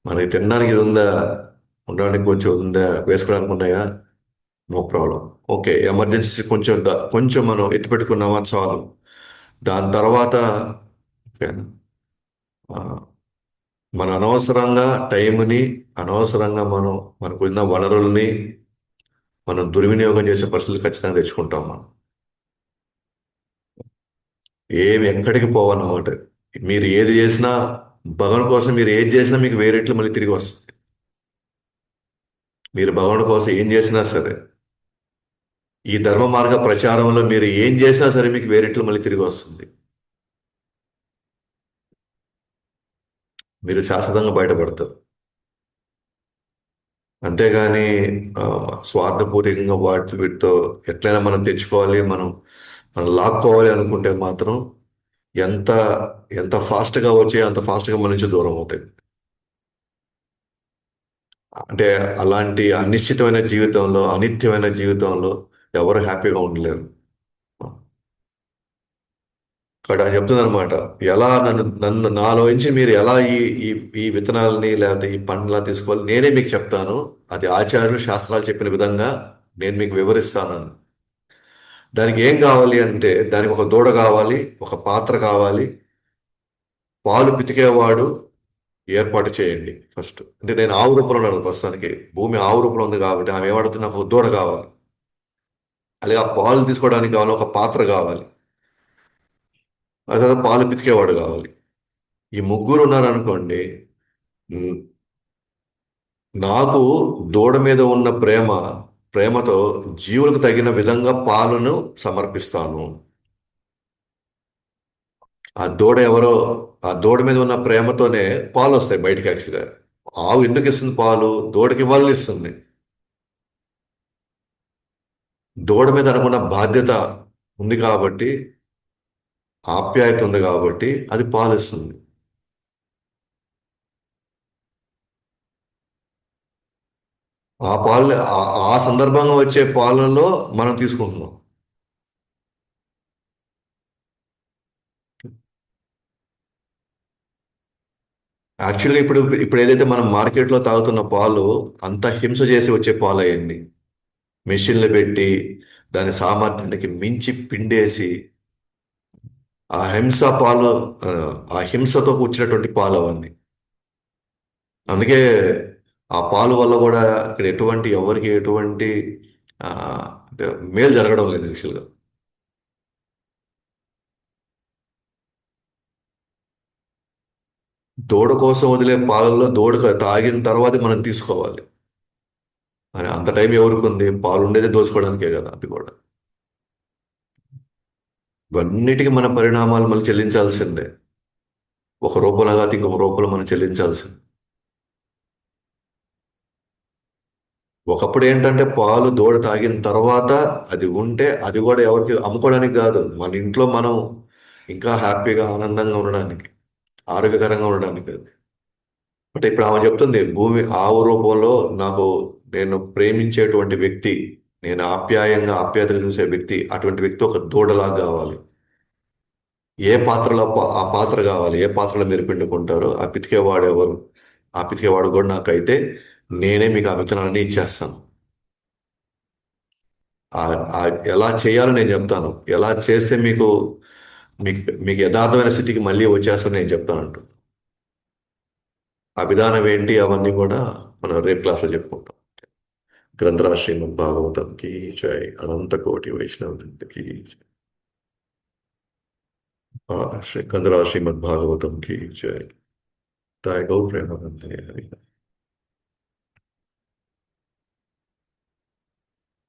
Speaker 1: మనకి తినడానికి ఇది ఉందా, ఉండడానికి కొంచెం ఉందా, వేసుకోవడానికి ఉన్నాయా, నో ప్రాబ్లం. ఓకే, ఎమర్జెన్సీ కొంచెం కొంచెం మనం ఎత్తి పెట్టుకున్నామా చాలు. దాని తర్వాత, ఓకేనా, ఆ, మన అనవసరంగా టైంని, అనవసరంగా మనం మనకున్న వనరుల్ని మనం దుర్వినియోగం చేసే పరిస్థితులు ఖచ్చితంగా తెచ్చుకుంటాం మనం. ఏమి ఎక్కడికి పోవన్నమాట. మీరు ఏది చేసినా, భగవాన్ కోసం మీరు ఏది చేసినా మీకు వేరేట్లు మళ్ళీ తిరిగి వస్తుంది. మీరు భగవాన్ కోసం ఏం చేసినా సరే, ఈ ధర్మ మార్గ ప్రచారంలో మీరు ఏం చేసినా సరే మీకు వేరేట్లు మళ్ళీ తిరిగి వస్తుంది. మీరు శాశ్వతంగా బయటపడతారు. అంతేగాని ఆ, స్వార్థపూరితంగా వీటితో ఎట్లయినా మనం తెచ్చుకోవాలి, మనం లాక్కోవాలి అనుకుంటే మాత్రం ఎంత ఎంత ఫాస్ట్గా వచ్చి అంత ఫాస్ట్గా మన నుంచి దూరం అవుతాయి. అంటే అలాంటి అనిశ్చితమైన జీవితంలో, అనిత్యమైన జీవితంలో ఎవరు హ్యాపీగా ఉండలేరు. ఇక్కడ చెప్తుంది అనమాట, ఎలా నన్ను నాలో నుంచి మీరు ఎలా ఈ ఈ విత్తనాలని లేకపోతే ఈ పండ్లా తీసుకోవాలి నేనే మీకు చెప్తాను. అది ఆచార్యులు శాస్త్రాలు చెప్పిన విధంగా నేను మీకు వివరిస్తాను. దానికి ఏం కావాలి అంటే దానికి ఒక దూడ కావాలి, ఒక పాత్ర కావాలి, పాలు పితికేవాడు ఏర్పాటు చేయండి ఫస్ట్. అంటే నేను ఆవు రూపంలో ఉన్నాను ప్రస్తుతానికి, భూమి ఆవు రూపంలో ఉంది కాబట్టి ఆమె ఏమడుతుంది, నాకు ఒక దూడ కావాలి, అలాగే ఆ పాలు తీసుకోవడానికి కావాలి ఒక పాత్ర కావాలి, అదే పాలు పితికేవాడు కావాలి. ఈ ముగ్గురు ఉన్నారనుకోండి. ఉమ్, నాకు దూడ మీద ఉన్న ప్రేమతో జీవులకు తగిన విధంగా పాలను సమర్పిస్తాను. ఆ దూడ ఎవరో, ఆ దూడ మీద ఉన్న ప్రేమతోనే పాలు వస్తాయి బయటికి యాక్చువల్గా. ఆవు ఎందుకు ఇస్తుంది పాలు, దూడకి ఇవ్వాలని ఇస్తుంది. దూడ మీద అనుకున్న బాధ్యత ఉంది కాబట్టి, ఆప్యాయత ఉంది కాబట్టి అది పాలు ఇస్తుంది. ఆ పాలు ఆ సందర్భంగా వచ్చే పాలలో మనం తీసుకుంటున్నాం. యాక్చువల్గా ఇప్పుడు ఏదైతే మనం మార్కెట్లో తాగుతున్న పాలు అంత హింస చేసి వచ్చే పాలు అయ్యండి. మెషిన్లు పెట్టి దాని సామర్థ్యానికి మించి పిండేసి ఆ హింస పాలు, ఆ ఆ హింసతో కూర్చున్నటువంటి పాలు అవన్నీ. అందుకే ఆ పాలు వల్ల కూడా ఇక్కడ ఎవరికి ఎటువంటి ఆ, అంటే మేలు జరగడం లేదు యాక్చువల్గా. దూడ కోసం వదిలే పాలల్లో దూడ తాగిన తర్వాత మనం తీసుకోవాలి. అని అంత టైం ఎవరికి ఉంది, పాలు ఉండేది దోచుకోవడానికే కదా అది కూడా. ఇవన్నిటికీ మన పరిణామాలు మనం చెల్లించాల్సిందే. ఒక రూపంలో కాదు ఇంకొక రూపంలో మనం చెల్లించాల్సిందే. ఒకప్పుడు ఏంటంటే పాలు దూడ తాగిన తర్వాత అది ఉంటే అది కూడా ఎవరికి అమ్ముకోవడానికి కాదు, మన ఇంట్లో మనం ఇంకా హ్యాపీగా ఆనందంగా ఉండడానికి, ఆరోగ్యకరంగా ఉండడానికి అది. బట్ ఇప్పుడు ఆమె చెప్తుంది, భూమి ఆవు రూపంలో నాకు, నేను ప్రేమించేటువంటి వ్యక్తి, నేను ఆప్యాయతగా చూసే వ్యక్తి, అటువంటి వ్యక్తి ఒక దూడలాగా కావాలి. ఏ పాత్రలో ఆ పాత్ర కావాలి, ఏ పాత్రలో మీరు పిండుకుంటారో ఆ పితికేవాడు ఎవరు, ఆ పితికేవాడు కూడా నాకైతే నేనే మీకు ఆ విత్తనాన్ని ఇచ్చేస్తాను. ఎలా చేయాలో నేను చెప్తాను, ఎలా చేస్తే మీకు మీకు యథార్థమైన స్థితికి మళ్ళీ వచ్చేస్తాను నేను చెప్తాను అంటూ. ఆ విధానం ఏంటి అవన్నీ కూడా మనం రేపు క్లాస్లో చెప్పుకుంటాం. గ్రంథరాజ్ శ్రీమద్ భాగవతం की जय, अनंत कोटि वैष्णव वृंद की जय। ग्रंथराज श्रीमद् भागवतम की जय। ताय गौ प्रेमानंदे हरि।